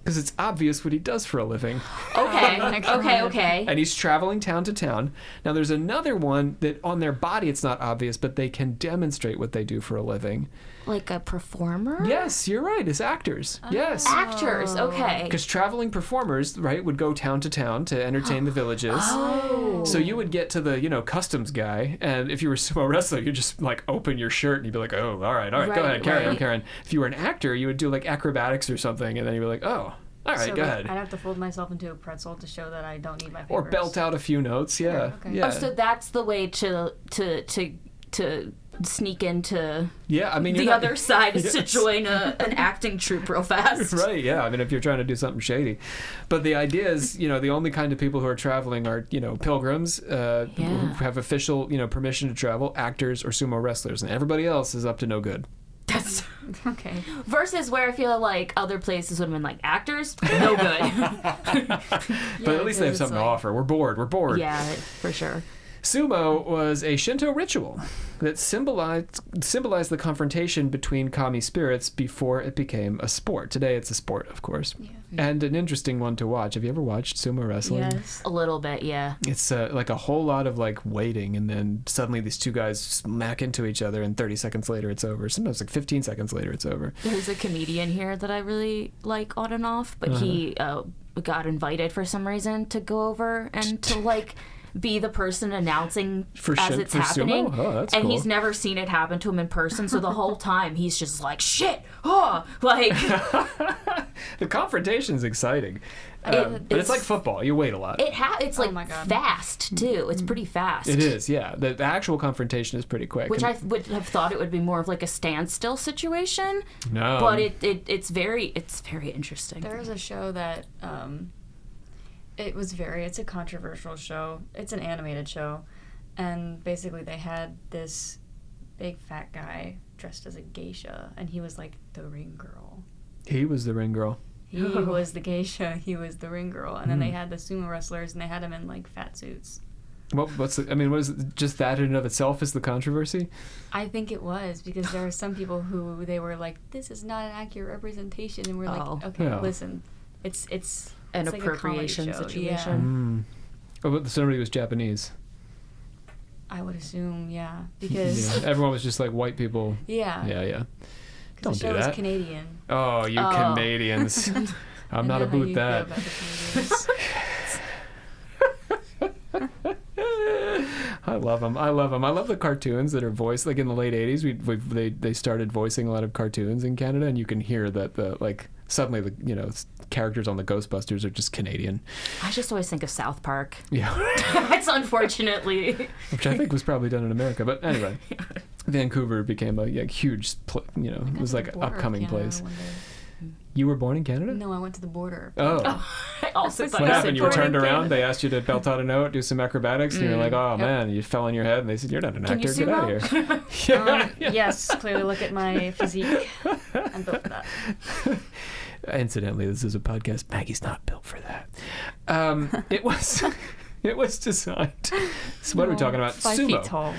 Because it's obvious what he does for a living. Okay. And he's traveling town to town. Now, there's another one that on their body it's not obvious, but they can demonstrate what they do for a living. Like a performer? Yes, you're right. It's actors. Yes. Actors, okay. Because traveling performers, right, would go town to town to entertain the villages. Oh. So you would get to the, customs guy, and if you were a sumo wrestler, you'd just, like, open your shirt, and you'd be like, oh, all right, go ahead, carry on, Karen. If you were an actor, you would do, like, acrobatics or something, and then you'd be like, oh, all right, So, go like, ahead. I'd have to fold myself into a pretzel to show that I don't need my papers. Or belt out a few notes, yeah. Sure, okay. Yeah. Oh, so that's the way to sneak into Yeah, I mean, you're the not- other side is to Yes. join an acting troupe real fast. Right, yeah. I mean, if you're trying to do something shady. But the idea is, the only kind of people who are traveling are, pilgrims who have official, permission to travel, actors or sumo wrestlers. And everybody else is up to no good. That's Okay. Versus where I feel like other places would have been like, actors, no good. But at least they have something to offer. We're bored. Yeah, for sure. Sumo was a Shinto ritual that symbolized the confrontation between kami spirits before it became a sport. Today it's a sport, of course. Yeah. And an interesting one to watch. Have you ever watched sumo wrestling? Yes. A little bit, yeah. It's like a whole lot of like waiting, and then suddenly these two guys smack into each other, and 30 seconds later it's over. Sometimes like 15 seconds later it's over. There's a comedian here that I really like on and off, but he got invited for some reason to go over and to like be the person announcing as it's happening. Oh, that's and cool. he's never seen it happen to him in person, so the whole time he's just like, shit, oh, like... The confrontation's exciting. But it's like football. You wait a lot. It's like Oh my God. fast, too. It's pretty fast. It is, yeah. The actual confrontation is pretty quick. Which I would have thought it would be more of like a standstill situation. No. But it's very interesting. There's a show that it's a controversial show. It's an animated show, and basically they had this big fat guy dressed as a geisha, and he was like the ring girl. He was the ring girl. He was the geisha, he was the ring girl, and then they had the sumo wrestlers, and they had him in like fat suits. What is it, just that in and of itself is the controversy? I think it was, because there are some people who they were like, this is not an accurate representation, and we're like, okay, Yeah. listen, it's An like a comedy appropriation show. situation. Oh, but somebody was Japanese. I would assume, yeah, because Yeah. Everyone was just like white people. yeah, Yeah. Don't the do show that. is Canadian. Oh, you Canadians. I'm not I know how about you that. feel about the Canadians. I love them. I love the cartoons that are voiced. Like in the late 80s, they started voicing a lot of cartoons in Canada, and you can hear that suddenly the characters on the Ghostbusters are just Canadian. I just always think of South Park. Yeah. That's unfortunately. Which I think was probably done in America. But anyway, Vancouver became a huge, it was like an upcoming place. You were born in Canada? No, I went to the border. Oh. I also thought What you happened? said You were born in turned around, Canada. they asked you to belt out a note, do some acrobatics, and you're like, oh man, you fell on your head, and they said, you're not an Can you actor, get out of sumo? here. Yes, clearly look at my physique. I'm built for that. Incidentally, this is a podcast. Maggie's not built for that. It was designed. So what are we talking about? 5 Sumo. feet tall.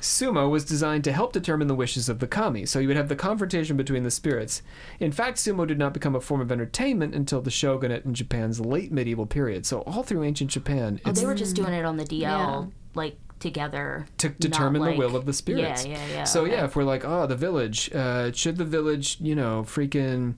Sumo was designed to help determine the wishes of the kami, so you would have the confrontation between the spirits. In fact, sumo did not become a form of entertainment until the shogunate in Japan's late medieval period. So all through ancient Japan, Oh, they were just doing it on the DL, Yeah. like together. to determine not the will like- of the spirits. Yeah. So okay. yeah, if we're like, oh, the village, should the village, freaking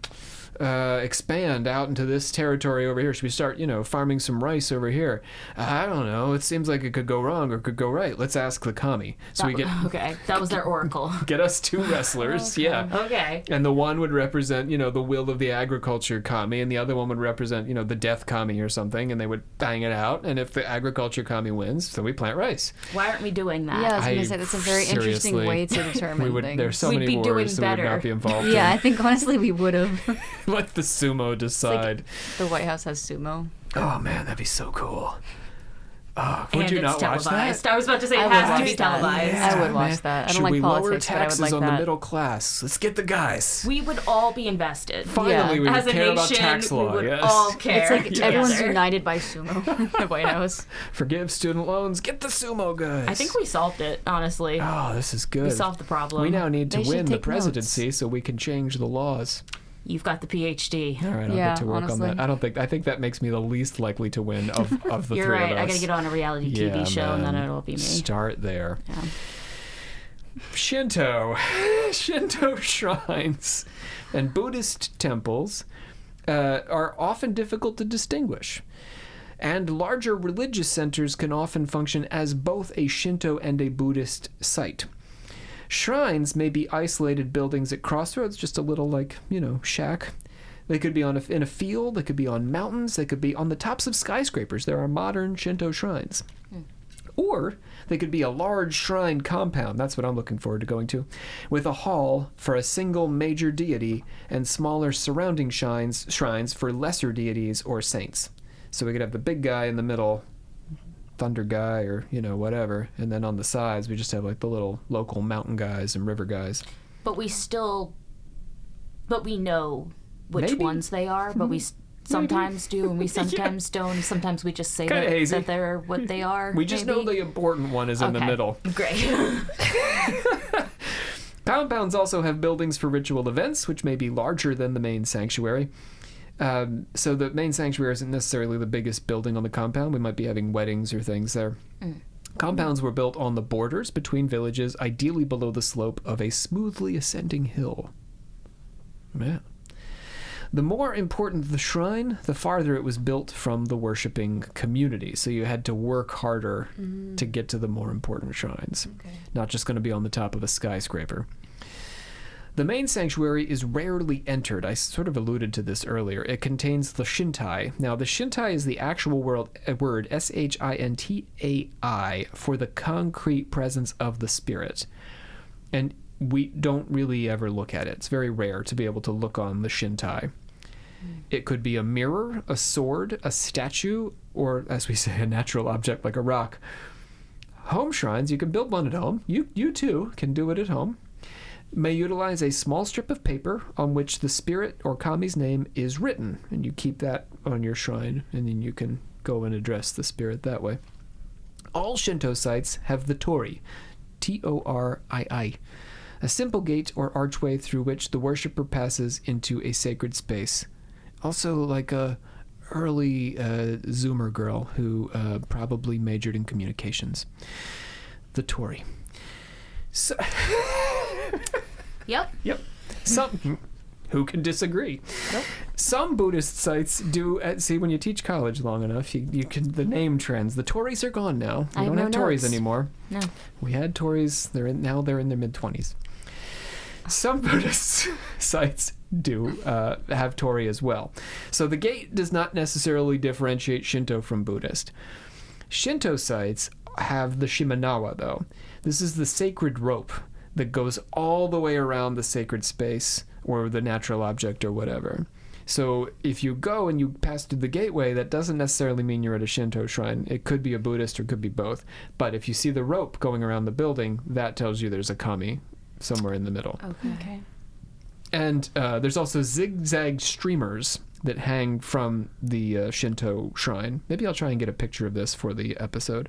expand out into this territory over here? Should we start, farming some rice over here? I don't know. It seems like it could go wrong or could go right. Let's ask the kami. So we get Okay, that was their oracle. get us 2 wrestlers. Okay. Yeah. Okay. And the one would represent, the will of the agriculture kami, and the other one would represent, the death kami or something, and they would bang it out. And if the agriculture kami wins, so we plant rice. Why aren't we doing that? Yeah, I was going I- to say, that's a very interesting seriously, way to determine things. There's so We'd many be doing wars that we would better. not be involved Yeah, I in. think honestly we would have. Let the sumo decide. The White House has sumo. Oh man, that'd be so cool. Oh, would And you it's not watch televised. that? I was about to say I it would has to watch be that. televised. I would man. watch that. I don't Should like we politics, lower but I would taxes like on the that. middle class? Let's get the guys. We would all be invested. Finally, we As would a care nation, about tax law. we would Yes. all care. It's like together. everyone's united by sumo in the White House. Forgive student loans. Get the sumo guys. I think we solved it, honestly. Oh, this is good. We solved the problem. We now need to They should win the take presidency notes. so we can change the laws. You've got the PhD. All right, I'll Yeah, get to work honestly. on that. I think that makes me the least likely to win of the You're three right. of us. I gotta get on a reality TV show, and then man. it'll be me. Start there. Yeah. Shinto shrines and Buddhist temples are often difficult to distinguish. And larger religious centers can often function as both a Shinto and a Buddhist site. Shrines may be isolated buildings at crossroads, just a little shack. They could be in a field, they could be on mountains, they could be on the tops of skyscrapers. There are modern Shinto shrines. Or they could be a large shrine compound, that's what I'm looking forward to going to, with a hall for a single major deity and smaller surrounding shrines for lesser deities or saints. So we could have the big guy in the middle, thunder guy or, whatever, and then on the sides we just have like the little local mountain guys and river guys. But we still But we know which ones they are, but we sometimes do, and we sometimes don't. And sometimes we just say that they're what they are. We just know the important one is in the middle. Great. Compounds also have buildings for ritual events, which may be larger than the main sanctuary. So the main sanctuary isn't necessarily the biggest building on the compound. We might be having weddings or things there. Compounds were built on the borders between villages, ideally below the slope of a smoothly ascending hill. Man. The more important the shrine, the farther it was built from the worshipping community. So you had to work harder to get to the more important shrines. Okay. Not just going to be on the top of a skyscraper. The main sanctuary is rarely entered. I sort of alluded to this earlier. It contains the Shintai. Now, the Shintai is the actual word Shintai for the concrete presence of the spirit. And we don't really ever look at it. It's very rare to be able to look on the Shintai. It could be a mirror, a sword, a statue, or, as we say, a natural object like a rock. Home shrines, you can build one at home. You too can do it at home. May utilize a small strip of paper on which the spirit or kami's name is written, and you keep that on your shrine, and then you can go and address the spirit that way. All Shinto sites have the torii, Torii, a simple gate or archway through which the worshipper passes into a sacred space. Also like a early Zoomer girl who probably majored in communications. The torii. So Yep. Some who can disagree? Nope. Some Buddhist sites do. See, when you teach college long enough, you can the name trends. The tories are gone now. We don't have tories anymore. No. We had tories. They're in their mid-20s. Some Buddhist sites do have torii as well. So the gate does not necessarily differentiate Shinto from Buddhist. Shinto sites have the Shimenawa, though. This is the sacred rope that goes all the way around the sacred space or the natural object or whatever. So if you go and you pass through the gateway, that doesn't necessarily mean you're at a Shinto shrine. It could be a Buddhist or could be both. But if you see the rope going around the building, that tells you there's a kami somewhere in the middle. Okay. And there's also zigzag streamers that hang from the Shinto shrine. Maybe I'll try and get a picture of this for the episode.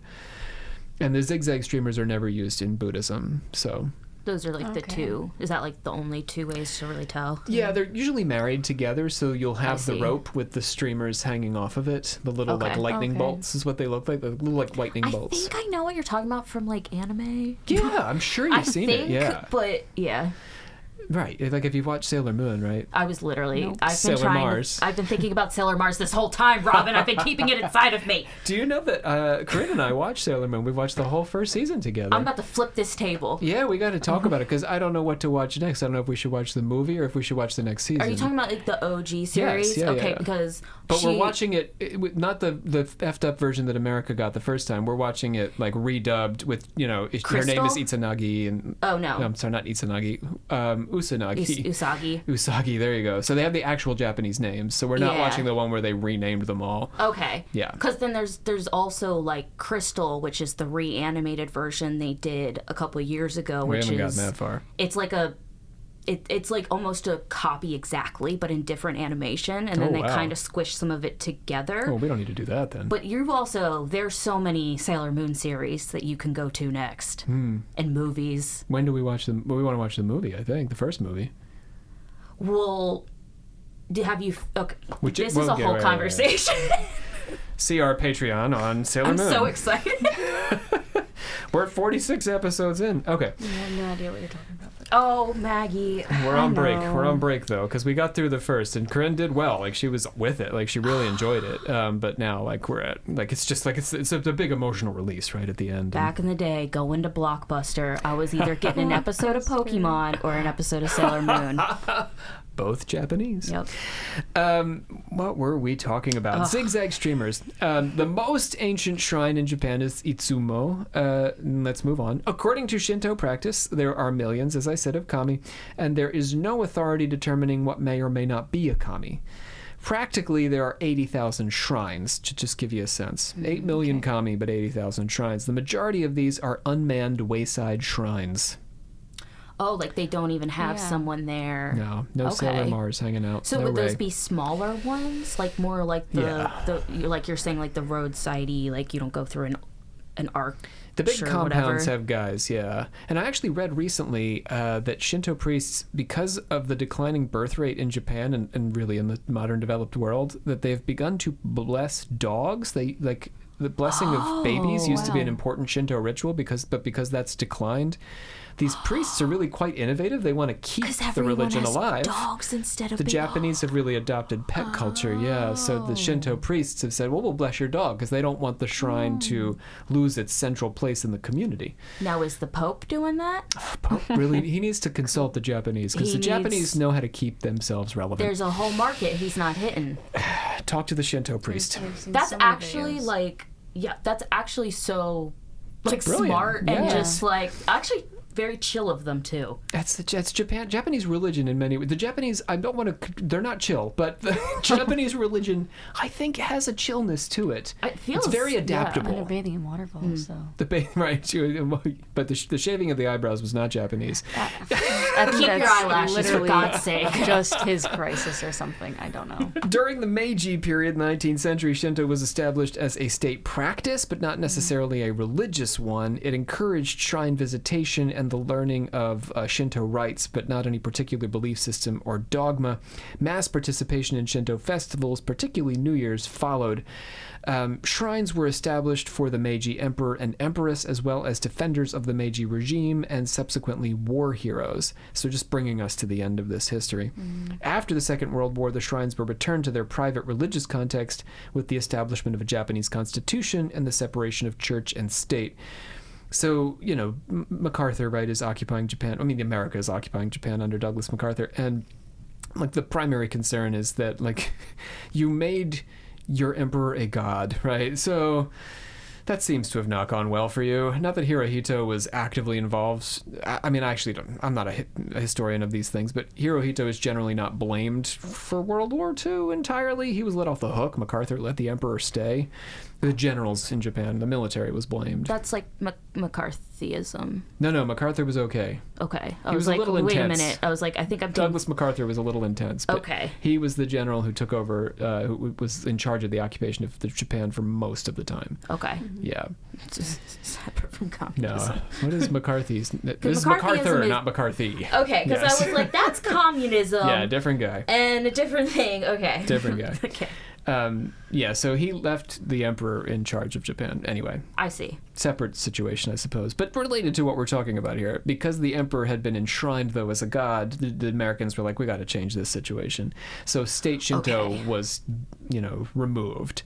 And the zigzag streamers are never used in Buddhism, so... Those are like the two. Is that like the only two ways to really tell? Yeah, they're usually married together, so you'll have the rope with the streamers hanging off of it. The little like lightning bolts is what they look like. The little like lightning bolts. I think I know what you're talking about from like anime. Yeah, I'm sure you've seen it. Yeah, but yeah. Right, like if you've watched Sailor Moon, right? I was literally, Sailor Mars. I've been thinking about Sailor Mars this whole time, Robin. I've been keeping it inside of me. Do you know that Corinne and I watched Sailor Moon? We watched the whole first season together. I'm about to flip this table. Yeah, we got to talk about it because I don't know what to watch next. I don't know if we should watch the movie or if we should watch the next season. Are you talking about like the OG series? Yes, yeah, okay, yeah. because we're watching it, not the effed up version that America got the first time. We're watching it like redubbed with, her name is Itsunagi and I'm sorry, not Itsunagi, Usanagi. Usagi, there you go. So they have the actual Japanese names. So we're not watching the one where they renamed them all. Okay. Yeah. Because then there's also like Crystal, which is the reanimated version they did a couple of years ago. We haven't gotten that far. It's like it's like almost a copy exactly, but in different animation, and then they kind of squish some of it together. Well, we don't need to do that then. But there's so many Sailor Moon series that you can go to next, and movies. When do we watch them? Well, we want to watch the movie, I think, the first movie. Well, have you... Okay, this is a whole conversation. See our Patreon on Sailor Moon. I'm so excited. We're at 46 episodes in. Okay. I have no idea what you're talking about. Oh, Maggie. We're on break. We're on break, though, because we got through the first, and Corinne did well. Like, she was with it. Like, she really enjoyed it. But now, like, we're at... Like, it's just, like, it's a big emotional release right at the end. Back in the day, going to Blockbuster, I was either getting an episode of Pokemon or an episode of Sailor Moon. Both Japanese. Yep. What were we talking about? Zigzag streamers. The most ancient shrine in Japan is Itsumo. Let's move on. According to Shinto practice, there are millions, as I said, of kami, and there is no authority determining what may or may not be a kami. Practically, there are 80,000 shrines, to just give you a sense. 8 million kami, but 80,000 shrines. The majority of these are unmanned wayside shrines. Oh, like they don't even have someone there. No Sailor Mars hanging out. So no would Ray. those be smaller ones? Like more like the like you're saying, like the roadside-y, like you don't go through an arc. The big compounds have guys, yeah. And I actually read recently that Shinto priests, because of the declining birth rate in Japan and really in the modern developed world, that they've begun to bless dogs. They like the blessing of babies used to be an important Shinto ritual because that's declined. These priests are really quite innovative. They want to keep the religion alive. Dogs instead of the Japanese have really adopted pet culture, yeah. So the Shinto priests have said, well, we'll bless your dog because they don't want the shrine to lose its central place in the community. Now, is the Pope doing that? Pope really, he needs to consult the Japanese because the Japanese know how to keep themselves relevant. There's a whole market he's not hitting. Talk to the Shinto priest. That's actually that's actually so like smart and just like actually very chill of them too. That's Japan. Japanese religion in many ways. The Japanese, I don't want to. They're not chill, but the Japanese religion, I think, has a chillness to it. It feels, it's very adaptable. And they're bathing in waterfalls, so. Right, but the shaving of the eyebrows was not Japanese. Keep your eyelashes, for God's sake. Just his crisis or something. I don't know. During the Meiji period, 19th century, Shinto was established as a state practice, but not necessarily a religious one. It encouraged shrine visitation and the learning of Shinto rites, but not any particular belief system or dogma. Mass participation in Shinto festivals, particularly New Year's, followed. Shrines were established for the Meiji emperor and empress, as well as defenders of the Meiji regime and subsequently war heroes. So just bringing us to the end of this history. After the Second World War, the shrines were returned to their private religious context with the establishment of a Japanese constitution and the separation of church and state. So, you know, MacArthur, right, is occupying Japan. I mean, America is occupying Japan under Douglas MacArthur. And, like, the primary concern is that, like, you made your emperor a god, right? So that seems to have not gone well for you. Not that Hirohito was actively involved. I mean, I actually don't. I'm not a historian of these things, but Hirohito is generally not blamed for World War II entirely. He was let off the hook. MacArthur let the emperor stay. The generals in Japan, the military was blamed. That's like McCarthyism. No, MacArthur was okay. Okay. He was like, a little wait intense. a minute. I was like, I think I'm Douglas MacArthur was a little intense. But okay. He was the general who took over, who was in charge of the occupation of Japan for most of the time. Okay. Yeah. Just separate from communism. No. What is McCarthy's? This is MacArthur, not McCarthy. Okay, because I was like, that's communism. Yeah, different guy. And a different thing. Okay. Different guy. Okay. Yeah, so he left the emperor in charge of Japan. Anyway. I see. Separate situation, I suppose, but related to what we're talking about here. Because the emperor had been enshrined, though, as a god, the Americans were like, we got to change this situation. So state Shinto was, removed.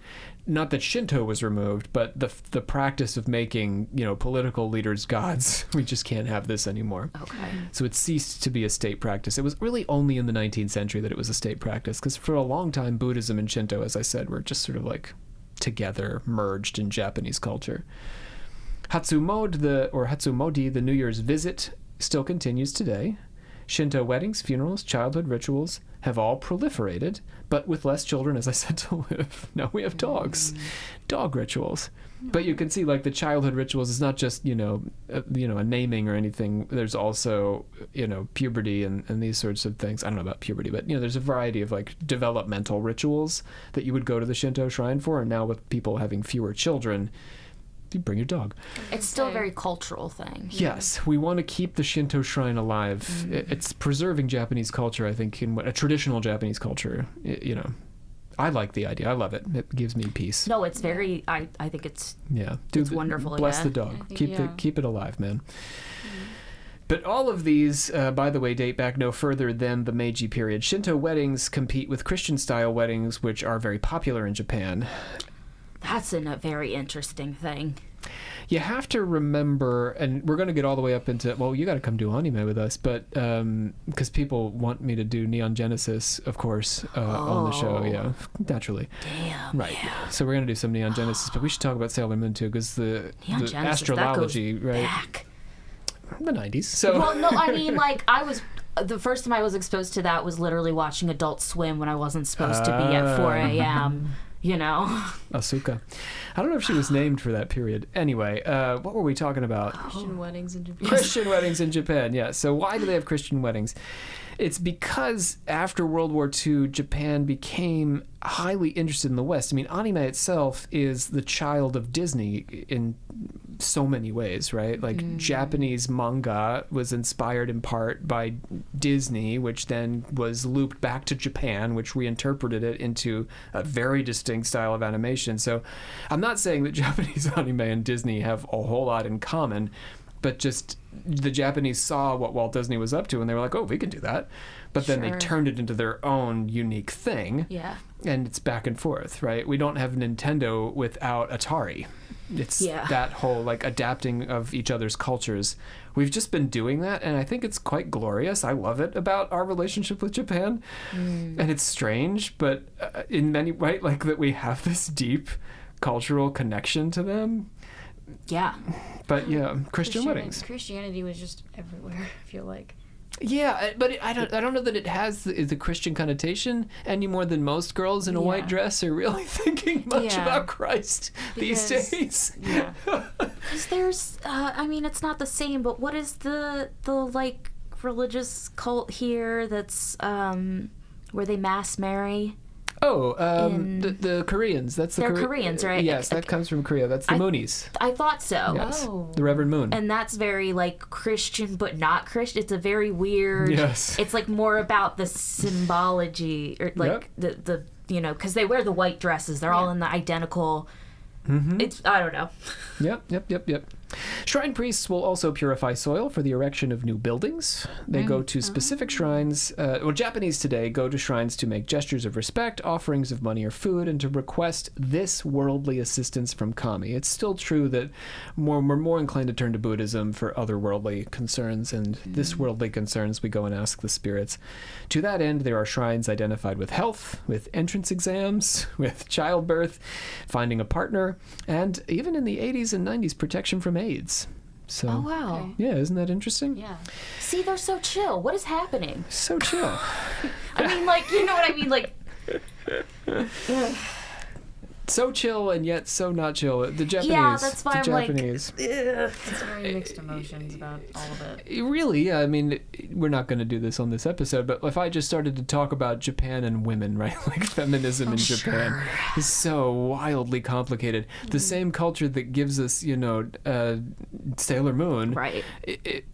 Not that Shinto was removed, but the practice of making, political leaders gods, we just can't have this anymore. Okay. So it ceased to be a state practice. It was really only in the 19th century that it was a state practice, because for a long time, Buddhism and Shinto, as I said, were just sort of like together, merged in Japanese culture. Hatsumodi, the New Year's visit, still continues today. Shinto weddings, funerals, childhood rituals have all proliferated, but with less children, as I said, to live. Now we have dogs, dog rituals. But you can see, like, the childhood rituals is not just, a naming or anything. There's also, puberty and these sorts of things. I don't know about puberty, but, there's a variety of, like, developmental rituals that you would go to the Shinto shrine for. And now with people having fewer children, you bring your dog. It's still a very cultural thing. Yes, we want to keep the Shinto shrine alive. Mm-hmm. It's preserving Japanese culture, I think, in a traditional Japanese culture. I like the idea. I love it. It gives me peace. No, it's very. I think it's. Yeah, it's wonderful. Bless the dog. Keep it alive, man. Mm-hmm. But all of these, by the way, date back no further than the Meiji period. Shinto weddings compete with Christian-style weddings, which are very popular in Japan. That's a very interesting thing. You have to remember, and we're going to get all the way up into, well, you got to come do anime with us, but because people want me to do Neon Genesis, of course, on the show, yeah, naturally. Damn. Right. Yeah. So we're going to do some Neon Genesis, but we should talk about Sailor Moon too, because the astrology, that goes right? Back. The 90s. So. Well, no, I mean, like, the first time I was exposed to that was literally watching Adult Swim when I wasn't supposed to be at 4 a.m. Asuka. I don't know if she was named for that period. Anyway, what were we talking about? Christian weddings in Japan. Christian weddings in Japan, yeah. So why do they have Christian weddings? It's because after World War II, Japan became highly interested in the West. I mean, anime itself is the child of Disney in so many ways, right? Like Japanese manga was inspired in part by Disney, which then was looped back to Japan, which reinterpreted it into a very distinct style of animation. So I'm not saying that Japanese anime and Disney have a whole lot in common, but just the Japanese saw what Walt Disney was up to and they were like, oh, we can do that. But then they turned it into their own unique thing. Yeah. And it's back and forth, right? We don't have Nintendo without Atari. It's that whole like adapting of each other's cultures. We've just been doing that, and I think it's quite glorious. I love it about our relationship with Japan. And it's strange, but in many ways, like that we have this deep cultural connection to them. Yeah. But yeah, Christian weddings. Christianity was just everywhere, I feel like. Yeah, but I don't know that it has the Christian connotation any more than most girls in a white dress are really thinking much about Christ these days. Yeah. Because there's, I mean, it's not the same, but what is the like religious cult here that's where they mass marry? Oh, the Koreans. They're Koreans, right? Yes, that comes from Korea. That's the Moonies. I thought so. Yes, the Reverend Moon. And that's very like Christian, but not Christian. It's a very weird. Yes. It's like more about the symbology, or like the because they wear the white dresses. They're all in the identical. It's I don't know. Yep. Shrine priests will also purify soil for the erection of new buildings. They go to specific shrines. Japanese today go to shrines to make gestures of respect, offerings of money or food, and to request this worldly assistance from kami. It's still true that we're more inclined to turn to Buddhism for otherworldly concerns, and this worldly concerns we go and ask the spirits. To that end, there are shrines identified with health, with entrance exams, with childbirth, finding a partner, and even in the 80s and 90s, protection from AIDS. So, oh wow. Yeah, isn't that interesting? Yeah. See, they're so chill. What is happening? So chill. I mean, like, you know what I mean? Like, so chill and yet so not chill. The Japanese. Yeah, that's why I'm Japanese. like, It's very mixed emotions about all of it. Really, yeah. I mean, we're not going to do this on this episode, but if I just started to talk about Japan and women, right? Like feminism in Japan is so wildly complicated. The same culture that gives us, Sailor Moon. Right.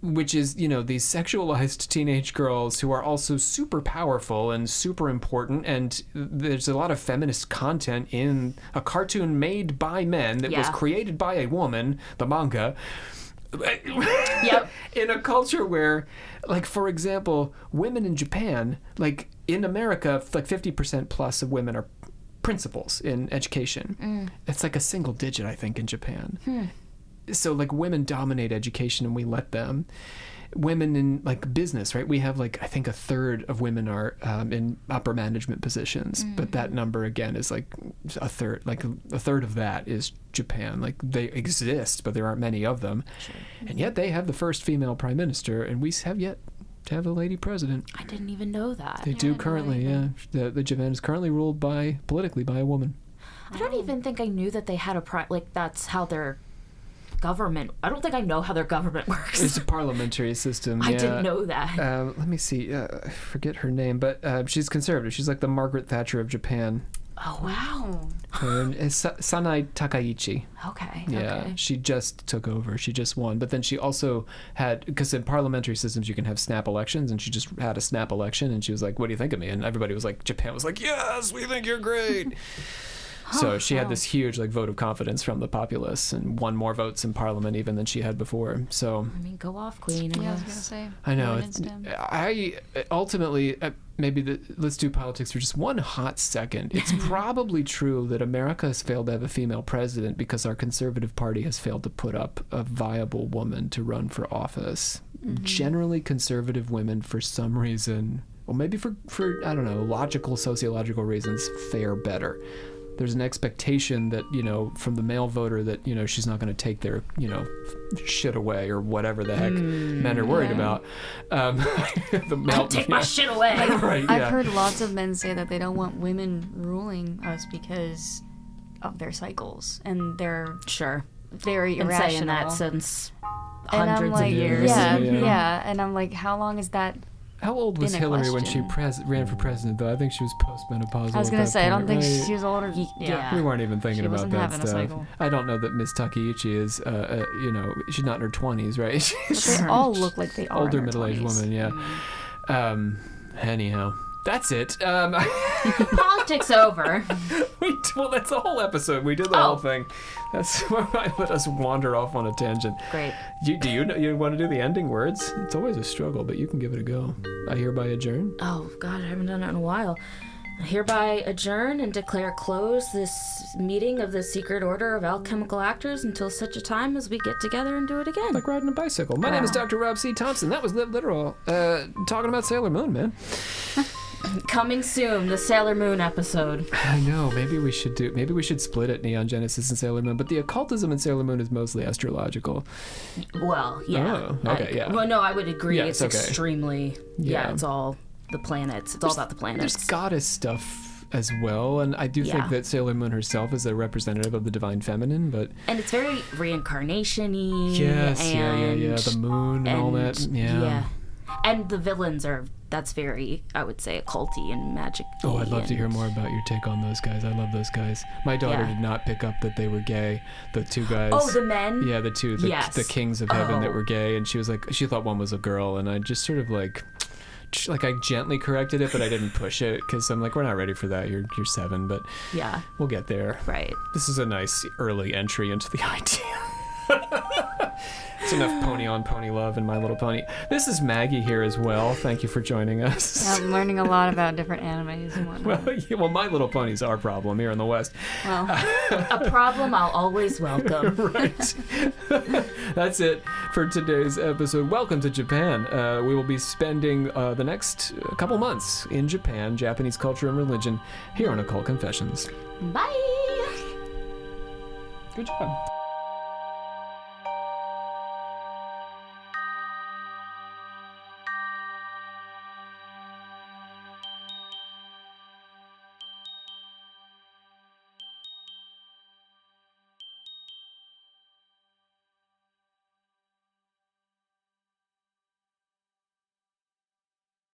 Which is, these sexualized teenage girls who are also super powerful and super important. And there's a lot of feminist content in a cartoon made by men that was created by a woman, the manga. Yep. In a culture where, like, for example, women in Japan, like in America, like 50% plus of women are principals in education. It's like a single digit, I think, in Japan. So, like, women dominate education and we let them. Women in like business, right? We have like I think a third of women are in upper management positions, but that number again is like a third. Like a third of that is Japan. Like they exist, but there aren't many of them, and yet they have the first female prime minister, and we have yet to have a lady president. I didn't even know that. They do currently, yeah. The Japan is currently ruled politically by a woman. I don't even think I knew that they had that's how their government. I don't think I know how their government works. It's a parliamentary system. I didn't know that. Let me see. I forget her name, but she's conservative. She's like the Margaret Thatcher of Japan. Oh wow. It's Sanai Takaichi. Okay. Yeah, okay. She just took over. She just won. But then she also had, because in parliamentary systems you can have snap elections, and she just had a snap election, and she was like, "What do you think of me?" And everybody was like, Japan was like, "Yes, we think you're great." So she had this huge like vote of confidence from the populace and won more votes in parliament even than she had before. So I mean, go off, Queen. Yeah, I was gonna say. I know. I ultimately let's do politics for just one hot second. It's probably true that America has failed to have a female president because our conservative party has failed to put up a viable woman to run for office. Generally, conservative women, for some reason, or maybe for I don't know, logical, sociological reasons, fare better. there's an expectation that, from the male voter that, she's not going to take their, shit away or whatever the heck men are worried about. The male, take my shit away. Right, I've heard lots of men say that they don't want women ruling us because of their cycles, and they're very Been irrational. saying that since And I'm hundreds like, of years. Yeah. And I'm like, how long is that? How old was been a Hillary when she question. ran for president, though? I think she was postmenopausal. I was gonna at that say, I don't point, think right? she was older. Yeah. We weren't even thinking She about wasn't that having a stuff. cycle. I don't know that Miss Takeuchi is, she's not in her 20s, right? But they all look like they are Older in their middle-aged 20s. woman, yeah. Anyhow, that's it. Politics over. Well, that's the whole episode. We did the whole thing. That's why I let us wander off on a tangent. Great. Do you want to do the ending words? It's always a struggle, but you can give it a go. I hereby adjourn. Oh, God, I haven't done it in a while. I hereby adjourn and declare close this meeting of the Secret Order of Alchemical Actors until such a time as we get together and do it again. Like riding a bicycle. My name is Dr. Rob C. Thompson. That was Live Literal. Talking about Sailor Moon, man. Coming soon, the Sailor Moon episode. I know. Maybe we should split it, Neon Genesis and Sailor Moon. But the occultism in Sailor Moon is mostly astrological. Well, yeah. Oh, okay, yeah. Well, no, I would agree. Yeah, it's it's okay. extremely. Yeah, it's all the planets. It's all about the planets. There's goddess stuff as well, and I do think that Sailor Moon herself is a representative of the divine feminine, but... And it's very reincarnation-y. Yes, and, yeah. The moon and all that. Yeah. And the villains are... That's very, I would say, occulty and magic. Oh, I'd love to hear more about your take on those guys. I love those guys. My daughter did not pick up that they were gay. The two guys. Oh, the men? Yeah, the two. The kings of heaven that were gay. And she was like, she thought one was a girl. And I just sort of like I gently corrected it, but I didn't push it because I'm like, we're not ready for that. You're 7, but we'll get there. Right. This is a nice early entry into the idea. It's enough pony on pony love in My Little Pony. This is Maggie here as well. Thank you for joining us. I'm learning a lot about different animes and whatnot. Well, My Little Pony's our problem here in the West. Well, a problem I'll always welcome. Right. That's it for today's episode. Welcome to Japan. We will be spending the next couple months in Japan, Japanese culture and religion, here on Occult Confessions. Bye. Good job.